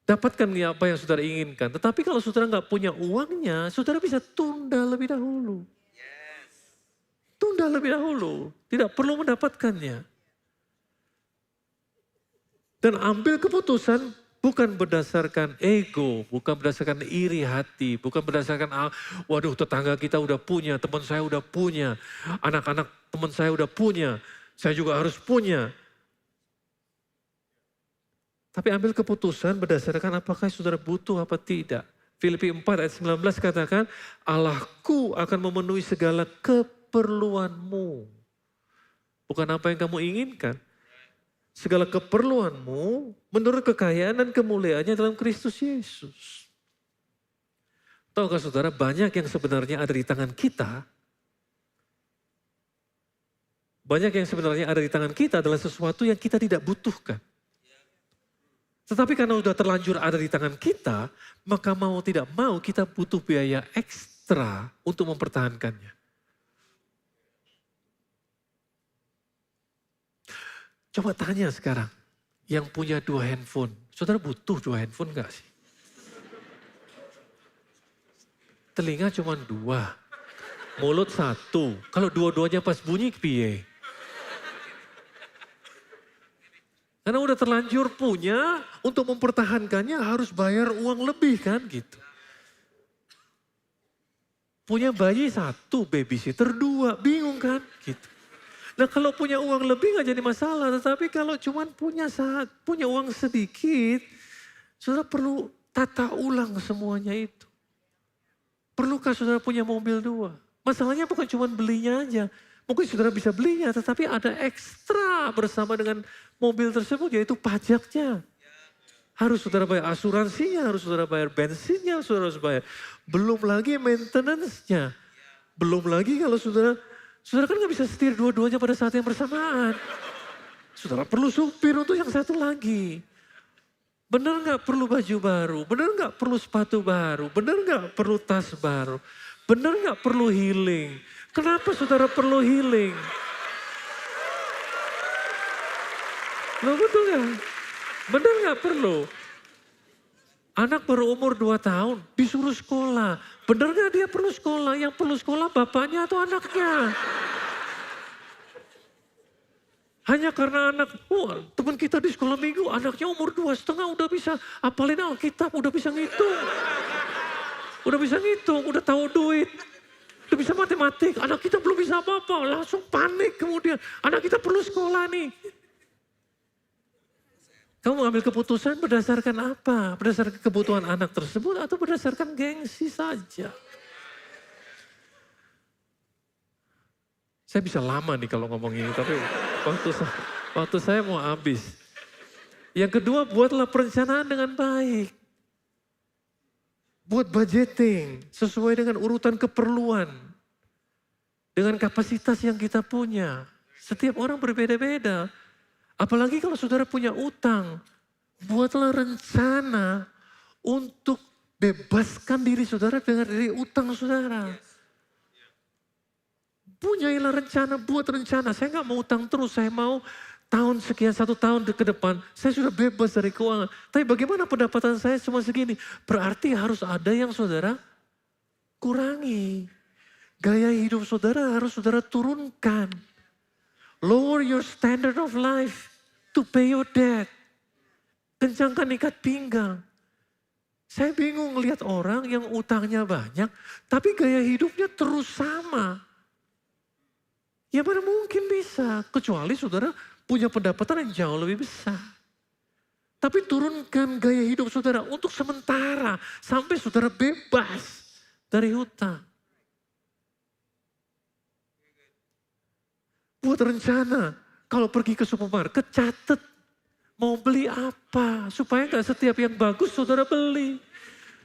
dapatkan apa yang saudara inginkan. Tetapi kalau saudara nggak punya uangnya, saudara bisa tunda lebih dahulu. Tunda lebih dahulu, tidak perlu mendapatkannya. Dan ambil keputusan bukan berdasarkan ego, bukan berdasarkan iri hati, bukan berdasarkan, waduh tetangga kita udah punya, teman saya udah punya, anak-anak teman saya udah punya, saya juga harus punya. Tapi ambil keputusan berdasarkan apakah saudara butuh apa tidak. Filipi 4 ayat 19 katakan, Allahku akan memenuhi segala keperluanmu. Bukan apa yang kamu inginkan. Segala keperluanmu menurut kekayaan dan kemuliaannya dalam Kristus Yesus. Tahukah saudara, banyak yang sebenarnya ada di tangan kita. Banyak yang sebenarnya ada di tangan kita adalah sesuatu yang kita tidak butuhkan. Tetapi karena sudah terlanjur ada di tangan kita, maka mau tidak mau kita butuh biaya ekstra untuk mempertahankannya. Coba tanya sekarang, yang punya 2 handphone, saudara butuh 2 handphone gak sih? Telinga cuma 2, mulut 1, kalau dua-duanya pas bunyi piye? Karena udah terlanjur punya, untuk mempertahankannya harus bayar uang lebih kan gitu. Punya bayi 1, babysitter 2, bingung kan gitu. Nah kalau punya uang lebih gak jadi masalah, tetapi kalau cuma punya uang sedikit, saudara perlu tata ulang semuanya itu. Perlukah saudara punya mobil 2? Masalahnya bukan cuma belinya aja, mungkin saudara bisa belinya, tetapi ada ekstra bersama dengan mobil tersebut, yaitu pajaknya. Harus saudara bayar asuransinya, harus saudara bayar bensinnya, saudara harus bayar. Belum lagi maintenance-nya. Belum lagi kalau saudara kan gak bisa setir dua-duanya pada saat yang bersamaan. Saudara perlu supir untuk yang satu lagi. Benar gak perlu baju baru? Benar gak perlu sepatu baru? Benar gak perlu tas baru? Benar gak perlu healing? Kenapa saudara perlu healing? Loh betul nggak? Benar nggak perlu? Anak baru umur 2 tahun disuruh sekolah. Benar nggak dia perlu sekolah? Yang perlu sekolah bapaknya atau anaknya? Hanya karena anak, teman kita di sekolah minggu, anaknya umur 2,5 udah bisa hafalin Alkitab, udah bisa ngitung. Udah bisa ngitung, udah tahu duit. Udah bisa matematik, anak kita belum bisa apa-apa, langsung panik kemudian. Anak kita perlu sekolah nih. Kamu mengambil keputusan berdasarkan apa? Berdasarkan kebutuhan anak tersebut atau berdasarkan gengsi saja? Saya bisa lama nih kalau ngomong ini, tapi waktu saya mau habis. Yang kedua, buatlah perencanaan dengan baik. Buat budgeting sesuai dengan urutan keperluan. Dengan kapasitas yang kita punya. Setiap orang berbeda-beda. Apalagi kalau saudara punya utang. Buatlah rencana untuk bebaskan diri saudara dari utang saudara. Punyailah rencana, buat rencana. Saya nggak mau utang terus, saya mau tahun sekian, 1 tahun ke depan, saya sudah bebas dari keuangan. Tapi bagaimana pendapatan saya cuma segini? Berarti harus ada yang saudara kurangi. Gaya hidup saudara harus saudara turunkan. Lower your standard of life to pay your debt. Kencangkan ikat pinggang. Saya bingung melihat orang yang utangnya banyak, tapi gaya hidupnya terus sama. Ya mana mungkin bisa, kecuali saudara punya pendapatan yang jauh lebih besar. Tapi turunkan gaya hidup saudara untuk sementara, sampai saudara bebas dari hutang. Buat rencana, kalau pergi ke supermarket catat mau beli apa, supaya gak setiap yang bagus saudara beli.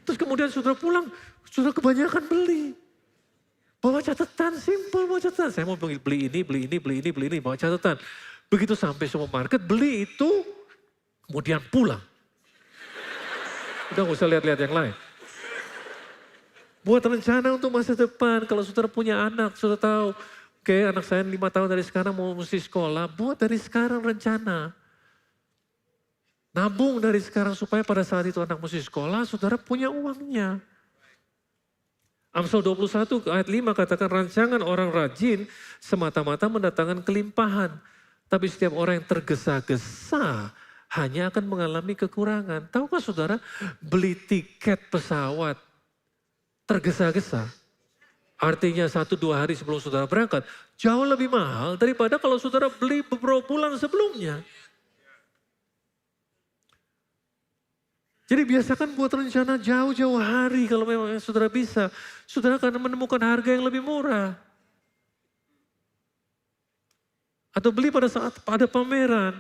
Terus kemudian saudara pulang, saudara kebanyakan beli. Bawa catatan, simple bawa catatan. Saya mau beli ini, bawa catatan. Begitu sampai supermarket, beli itu, kemudian pulang. Udah gak usah lihat-lihat yang lain. Buat rencana untuk masa depan, kalau saudara punya anak, saudara tahu, oke, anak saya 5 tahun dari sekarang mau mesti sekolah, buat dari sekarang rencana. Nabung dari sekarang supaya pada saat itu anak mesti sekolah, saudara punya uangnya. Amsal 21 ayat 5 katakan rancangan orang rajin semata-mata mendatangkan kelimpahan. Tapi setiap orang yang tergesa-gesa hanya akan mengalami kekurangan. Tahukah saudara beli tiket pesawat tergesa-gesa? Artinya 1-2 hari sebelum saudara berangkat jauh lebih mahal daripada kalau saudara beli beberapa bulan sebelumnya. Jadi biasakan buat rencana jauh-jauh hari kalau memang saudara bisa. Saudara akan menemukan harga yang lebih murah. Atau beli pada saat ada pameran.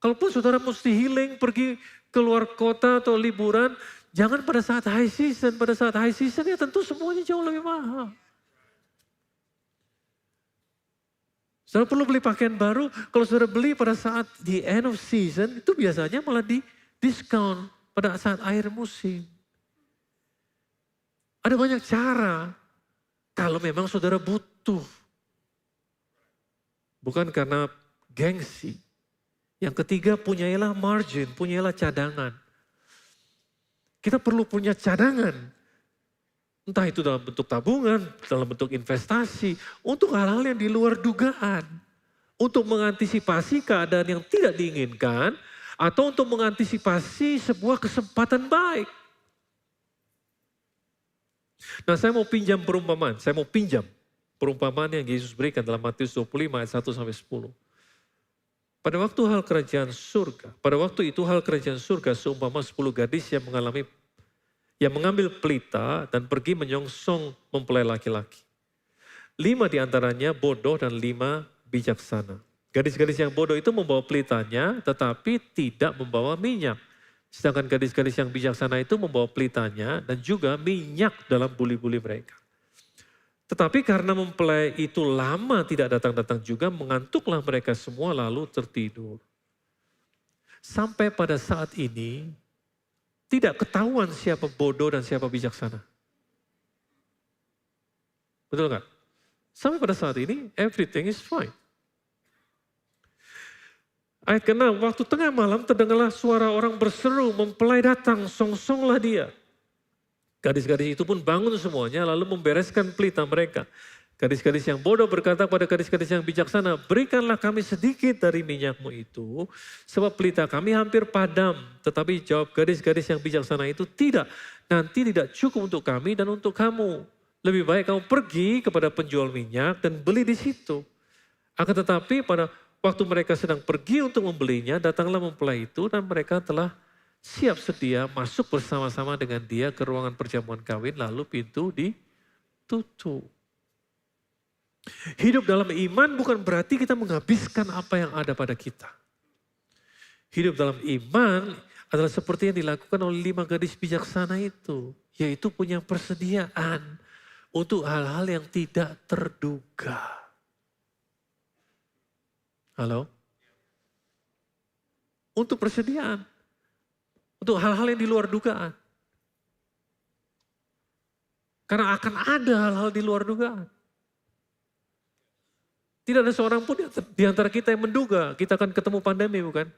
Kalaupun saudara mesti healing, pergi keluar kota atau liburan, jangan pada saat high season. Pada saat high season ya tentu semuanya jauh lebih mahal. Saudara perlu beli pakaian baru, kalau saudara beli pada saat di end of season, itu biasanya malah di diskon pada saat akhir musim. Ada banyak cara kalau memang saudara butuh. Bukan karena gengsi. Yang ketiga, punyailah margin, punyailah cadangan. Kita perlu punya cadangan. Entah itu dalam bentuk tabungan, dalam bentuk investasi, untuk hal-hal yang di luar dugaan. Untuk mengantisipasi keadaan yang tidak diinginkan, atau untuk mengantisipasi sebuah kesempatan baik. Nah, saya mau pinjam perumpamaan. Saya mau pinjam perumpamaan yang Yesus berikan dalam Matius 25 ayat 1-10. Pada waktu hal kerajaan surga, pada waktu itu hal kerajaan surga seumpama 10 gadis yang mengambil pelita dan pergi menyongsong mempelai laki-laki. 5 diantaranya bodoh dan 5 bijaksana. Gadis-gadis yang bodoh itu membawa pelitanya tetapi tidak membawa minyak. Sedangkan gadis-gadis yang bijaksana itu membawa pelitanya dan juga minyak dalam buli-buli mereka. Tetapi karena mempelai itu lama tidak datang-datang juga, mengantuklah mereka semua lalu tertidur. Sampai pada saat ini tidak ketahuan siapa bodoh dan siapa bijaksana. Betul nggak? Sampai pada saat ini everything is fine. Ayat ke-6, waktu tengah malam terdengarlah suara orang berseru, mempelai datang, songsonglah dia. Gadis-gadis itu pun bangun semuanya lalu membereskan pelita mereka. Gadis-gadis yang bodoh berkata pada gadis-gadis yang bijaksana, berikanlah kami sedikit dari minyakmu itu, sebab pelita kami hampir padam. Tetapi jawab gadis-gadis yang bijaksana itu, tidak, nanti tidak cukup untuk kami dan untuk kamu. Lebih baik kamu pergi kepada penjual minyak dan beli di situ. Akan tetapi pada waktu mereka sedang pergi untuk membelinya, datanglah mempelai itu dan mereka telah siap sedia masuk bersama-sama dengan dia ke ruangan perjamuan kawin, lalu pintu ditutup. Hidup dalam iman bukan berarti kita menghabiskan apa yang ada pada kita. Hidup dalam iman adalah seperti yang dilakukan oleh 5 gadis bijaksana itu. Yaitu punya persediaan untuk hal-hal yang tidak terduga. Halo? Untuk persediaan. Untuk hal-hal yang di luar dugaan. Karena akan ada hal-hal di luar dugaan. Tidak ada seorang pun di antara kita yang menduga kita akan ketemu pandemi, bukan?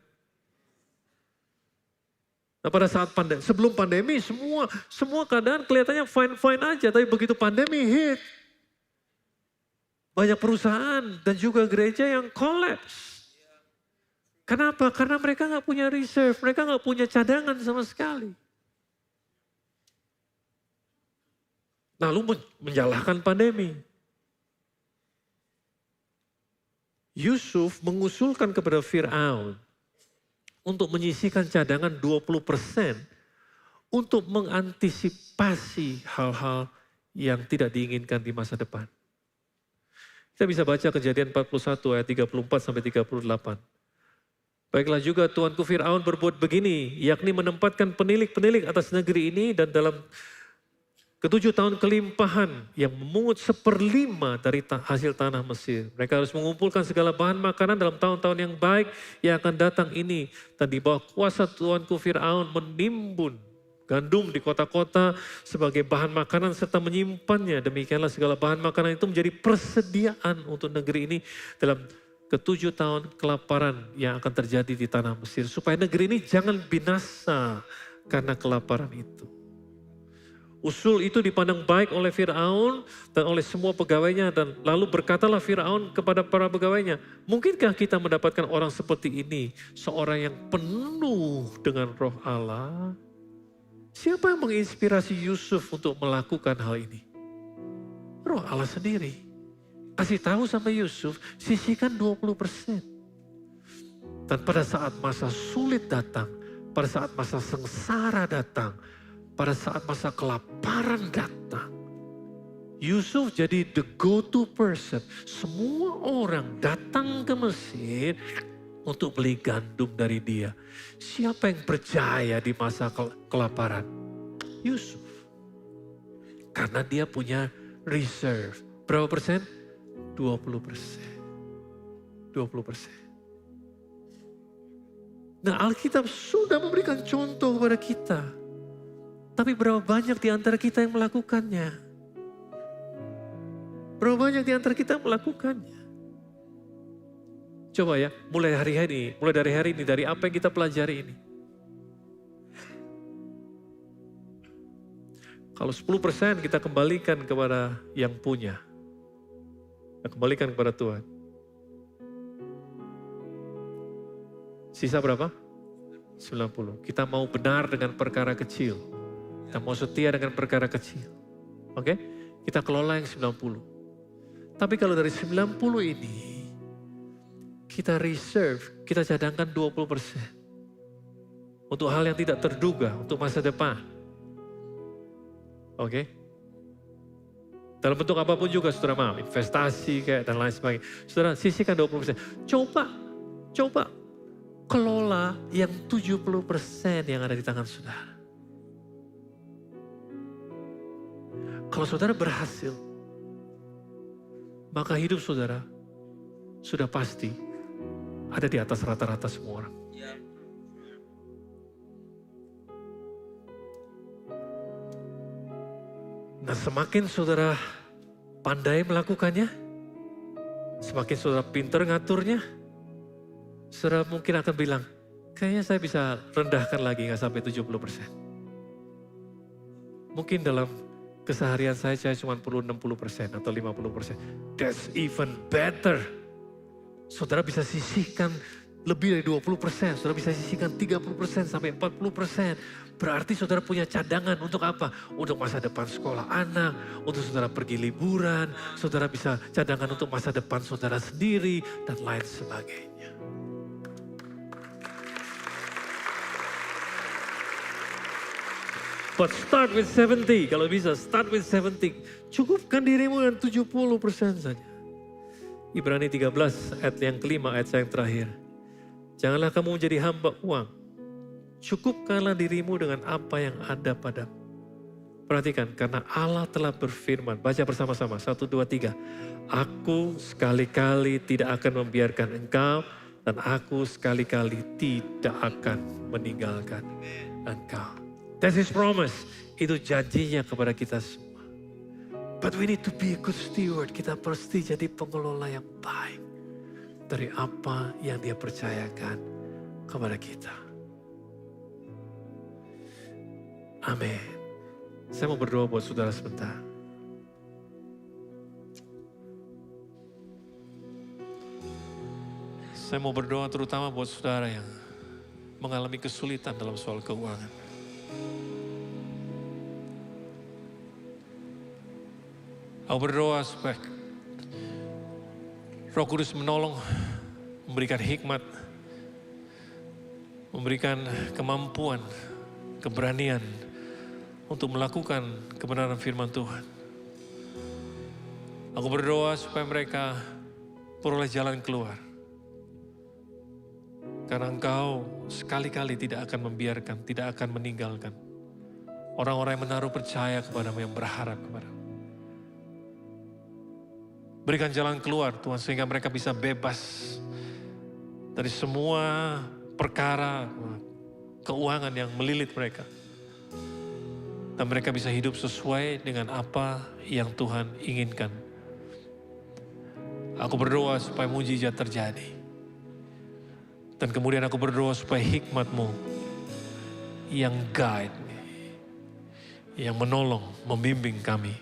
Nah, pada saat pandemi, sebelum pandemi semua keadaan kelihatannya fine-fine aja, tapi begitu pandemi hit, banyak perusahaan dan juga gereja yang collapse. Kenapa? Karena mereka nggak punya reserve, mereka nggak punya cadangan sama sekali. Lalu menyalahkan pandemi. Yusuf mengusulkan kepada Fir'aun untuk menyisihkan cadangan 20% untuk mengantisipasi hal-hal yang tidak diinginkan di masa depan. Kita bisa baca Kejadian 41 ayat 34 sampai 38. Baiklah juga tuanku Fir'aun berbuat begini, yakni menempatkan penilik-penilik atas negeri ini dan dalam ke-7 tahun kelimpahan yang memungut 1/5 dari hasil tanah Mesir. Mereka harus mengumpulkan segala bahan makanan dalam tahun-tahun yang baik yang akan datang ini. Dan di bawah kuasa tuanku Fir'aun menimbun gandum di kota-kota sebagai bahan makanan serta menyimpannya. Demikianlah segala bahan makanan itu menjadi persediaan untuk negeri ini dalam ke-7 tahun kelaparan yang akan terjadi di tanah Mesir. Supaya negeri ini jangan binasa karena kelaparan itu. Usul itu dipandang baik oleh Fir'aun dan oleh semua pegawainya, dan lalu berkatalah Fir'aun kepada para pegawainya, mungkinkah kita mendapatkan orang seperti ini, seorang yang penuh dengan roh Allah? Siapa yang menginspirasi Yusuf untuk melakukan hal ini? Roh Allah sendiri. Kasih tahu sama Yusuf, sisihkan 20%. Dan pada saat masa sulit datang, pada saat masa sengsara datang, pada saat masa kelaparan datang, Yusuf jadi the go-to person. Semua orang datang ke Mesir untuk beli gandum dari dia. Siapa yang percaya di masa kelaparan? Yusuf. Karena dia punya reserve. Berapa persen? 20%. 20%. Nah, Alkitab sudah memberikan contoh kepada kita. Tapi berapa banyak di antara kita yang melakukannya? Berapa banyak di antara kita yang melakukannya? Coba ya, mulai dari hari ini, dari apa yang kita pelajari ini. Kalau 10% kita kembalikan kepada yang punya. Kita kembalikan kepada Tuhan. Sisa berapa? 90. Kita mau benar dengan perkara kecil. Kita mau setia dengan perkara kecil. Oke? Kita kelola yang 90. Tapi kalau dari 90 ini, kita reserve, kita cadangkan 20%. Untuk hal yang tidak terduga, untuk masa depan. Oke? Dalam bentuk apapun juga, saudara mau, investasi kayak dan lain sebagainya. Saudara, sisihkan 20%. Coba kelola yang 70% yang ada di tangan saudara. Kalau saudara berhasil, maka hidup saudara sudah pasti ada di atas rata-rata semua orang. Nah, semakin saudara pandai melakukannya, semakin saudara pintar ngaturnya, Saudara mungkin akan bilang, kayaknya saya bisa rendahkan lagi nggak sampai 70%. Mungkin dalam keseharian saya cuma perlu 60% atau 50%. That's even better. Saudara bisa sisihkan lebih dari 20%, saudara bisa sisihkan 30% sampai 40%. Berarti saudara punya cadangan untuk apa? Untuk masa depan sekolah anak, untuk saudara pergi liburan, saudara bisa cadangan untuk masa depan saudara sendiri, dan lain sebagainya. But start with 70, kalau bisa start with 70. Cukupkan dirimu dengan 70% saja. Ibrani 13 ayat yang kelima, ayat yang terakhir. Janganlah kamu menjadi hamba uang. Cukupkanlah dirimu dengan apa yang ada padamu. Perhatikan, karena Allah telah berfirman. Baca bersama-sama, 1, 2, 3. Aku sekali-kali tidak akan membiarkan engkau, dan aku sekali-kali tidak akan meninggalkan engkau. That's His promise. Itu janjinya kepada kita semua. But we need to be a good steward. Kita pasti jadi pengelola yang baik dari apa yang Dia percayakan kepada kita. Amin. Saya mau berdoa buat saudara sebentar. Saya mau berdoa terutama buat saudara yang mengalami kesulitan dalam soal keuangan. Aku berdoa supaya Roh Kudus menolong, memberikan hikmat, memberikan kemampuan, keberanian untuk melakukan kebenaran firman Tuhan. Aku berdoa supaya mereka peroleh jalan keluar. Karena Engkau sekali-kali tidak akan membiarkan, tidak akan meninggalkan orang-orang yang menaruh percaya kepadamu, yang berharap kepadamu. Berikan jalan keluar Tuhan, sehingga mereka bisa bebas dari semua perkara keuangan yang melilit mereka. Dan mereka bisa hidup sesuai dengan apa yang Tuhan inginkan. Aku berdoa supaya mujizat terjadi. Dan kemudian aku berdoa supaya hikmat-Mu yang guide, yang menolong, membimbing kami.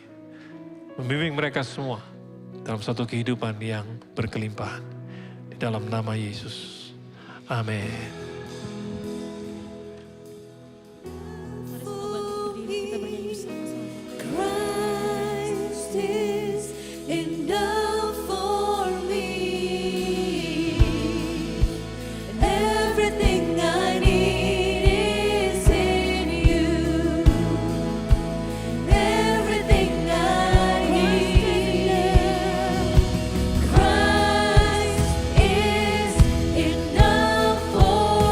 Membimbing mereka semua dalam satu kehidupan yang berkelimpahan. Di dalam nama Yesus. Amin. Mari semua bantu berdiri, kita bernyanyi bersama-sama. Christ is enough for me. Everything I need is in you. Everything I need. Christ is enough for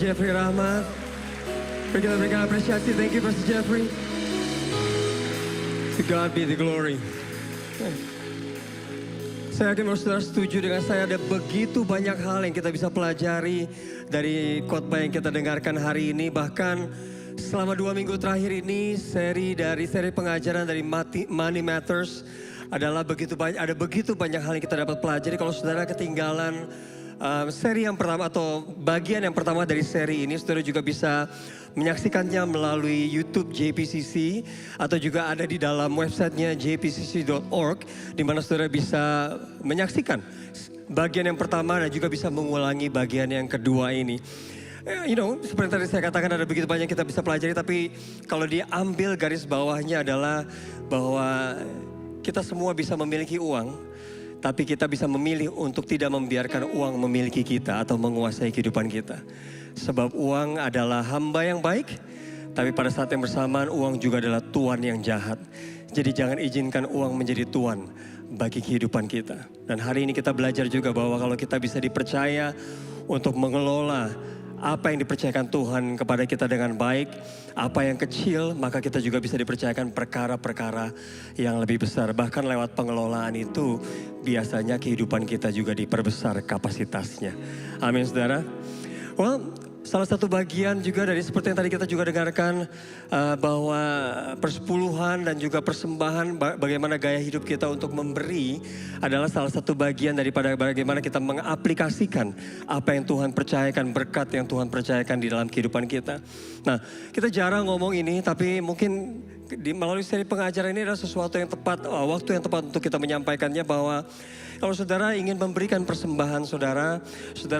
Jeffrey Rahmat. Mari kita berikan apresiasi. Thank you Pastor Jeffrey. To God be the glory. Saya yakin bahwa saudara setuju dengan saya, ada begitu banyak hal yang kita bisa pelajari dari khotbah yang kita dengarkan hari ini. Bahkan selama 2 minggu terakhir ini, seri pengajaran dari Money Matters adalah ada begitu banyak hal yang kita dapat pelajari. Kalau saudara ketinggalan seri yang pertama atau bagian yang pertama dari seri ini, saudara juga bisa menyaksikannya melalui YouTube JPCC atau juga ada di dalam websitenya jpcc.org, di mana saudara bisa menyaksikan bagian yang pertama dan juga bisa mengulangi bagian yang kedua ini. Seperti tadi saya katakan, ada begitu banyak kita bisa pelajari, tapi kalau diambil garis bawahnya adalah bahwa kita semua bisa memiliki uang, tapi kita bisa memilih untuk tidak membiarkan uang memiliki kita atau menguasai kehidupan kita. Sebab uang adalah hamba yang baik, tapi pada saat yang bersamaan uang juga adalah tuan yang jahat. Jadi jangan izinkan uang menjadi tuan bagi kehidupan kita. Dan hari ini kita belajar juga bahwa kalau kita bisa dipercaya untuk mengelola apa yang dipercayakan Tuhan kepada kita dengan baik, apa yang kecil, maka kita juga bisa dipercayakan perkara-perkara yang lebih besar. Bahkan lewat pengelolaan itu, biasanya kehidupan kita juga diperbesar kapasitasnya. Amin saudara. Salah satu bagian juga dari seperti yang tadi kita juga dengarkan, bahwa persepuluhan dan juga persembahan, bagaimana gaya hidup kita untuk memberi adalah salah satu bagian daripada bagaimana kita mengaplikasikan apa yang Tuhan percayakan, berkat yang Tuhan percayakan di dalam kehidupan kita. Nah, kita jarang ngomong ini, tapi mungkin melalui seri pengajaran ini adalah sesuatu yang tepat, waktu yang tepat untuk kita menyampaikannya, bahwa kalau saudara ingin memberikan persembahan saudara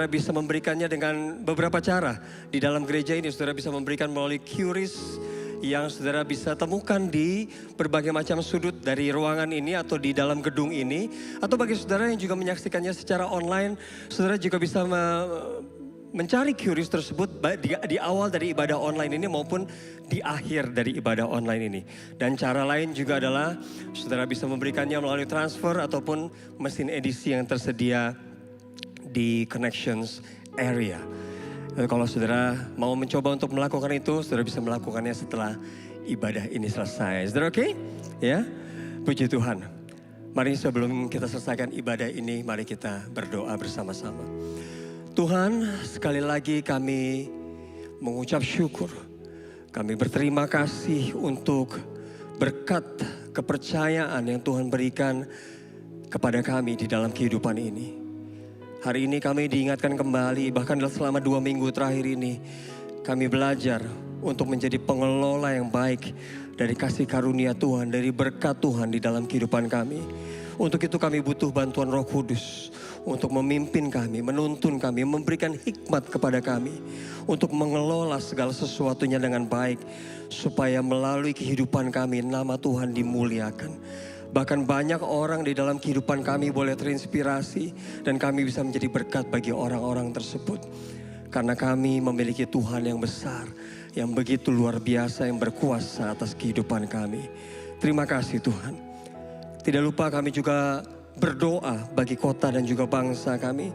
bisa memberikannya dengan beberapa cara. Di dalam gereja ini saudara bisa memberikan melalui QRIS yang saudara bisa temukan di berbagai macam sudut dari ruangan ini atau di dalam gedung ini. Atau bagi saudara yang juga menyaksikannya secara online, saudara juga bisa mencari QRIS tersebut di awal dari ibadah online ini maupun di akhir dari ibadah online ini. Dan cara lain juga adalah saudara bisa memberikannya melalui transfer ataupun mesin edisi yang tersedia di connections area. Kalau saudara mau mencoba untuk melakukan itu, saudara bisa melakukannya setelah ibadah ini selesai. Saudara oke? Ya, puji Tuhan. Mari sebelum kita selesaikan ibadah ini, mari kita berdoa bersama-sama. Tuhan, sekali lagi kami mengucap syukur. Kami berterima kasih untuk berkat kepercayaan yang Tuhan berikan kepada kami di dalam kehidupan ini. Hari ini kami diingatkan kembali, bahkan selama 2 minggu terakhir ini, kami belajar untuk menjadi pengelola yang baik dari kasih karunia Tuhan, dari berkat Tuhan di dalam kehidupan kami. Untuk itu kami butuh bantuan Roh Kudus untuk memimpin kami, menuntun kami, memberikan hikmat kepada kami untuk mengelola segala sesuatunya dengan baik, supaya melalui kehidupan kami nama Tuhan dimuliakan. Bahkan banyak orang di dalam kehidupan kami boleh terinspirasi dan kami bisa menjadi berkat bagi orang-orang tersebut. Karena kami memiliki Tuhan yang besar, yang begitu luar biasa, yang berkuasa atas kehidupan kami. Terima kasih Tuhan. Tidak lupa kami juga berdoa bagi kota dan juga bangsa kami.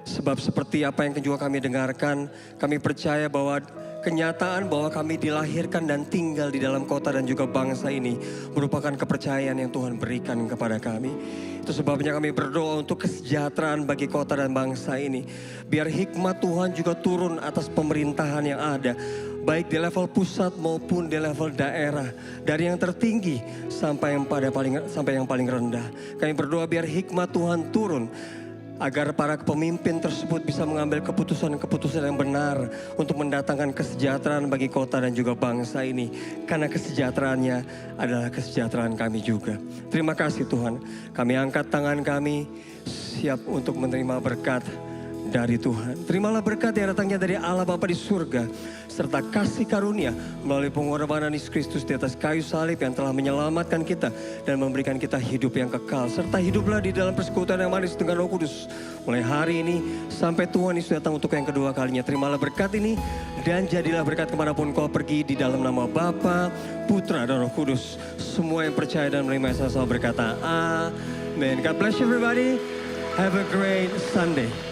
Sebab seperti apa yang juga kami dengarkan, kami percaya bahwa kenyataan bahwa kami dilahirkan dan tinggal di dalam kota dan juga bangsa ini merupakan kepercayaan yang Tuhan berikan kepada kami. Itu sebabnya kami berdoa untuk kesejahteraan bagi kota dan bangsa ini. Biar hikmat Tuhan juga turun atas pemerintahan yang ada, baik di level pusat maupun di level daerah, dari yang tertinggi sampai yang paling rendah. Kami berdoa biar hikmat Tuhan turun, agar para pemimpin tersebut bisa mengambil keputusan-keputusan yang benar untuk mendatangkan kesejahteraan bagi kota dan juga bangsa ini. Karena kesejahteraannya adalah kesejahteraan kami juga. Terima kasih Tuhan. Kami angkat tangan kami siap untuk menerima berkat dari Tuhan. Terimalah berkat yang datangnya dari Allah Bapa di surga, serta kasih karunia melalui pengorbanan Yesus Kristus di atas kayu salib yang telah menyelamatkan kita dan memberikan kita hidup yang kekal. Serta hiduplah di dalam persekutuan yang manis dengan Roh Kudus mulai hari ini sampai Tuhan Yesus datang untuk yang kedua kalinya. Terimalah berkat ini dan jadilah berkat kemanapun kau pergi, di dalam nama Bapa, Putra dan Roh Kudus. Semua yang percaya dan menerima sama-sama berkata amin. God bless you everybody. Have a great Sunday.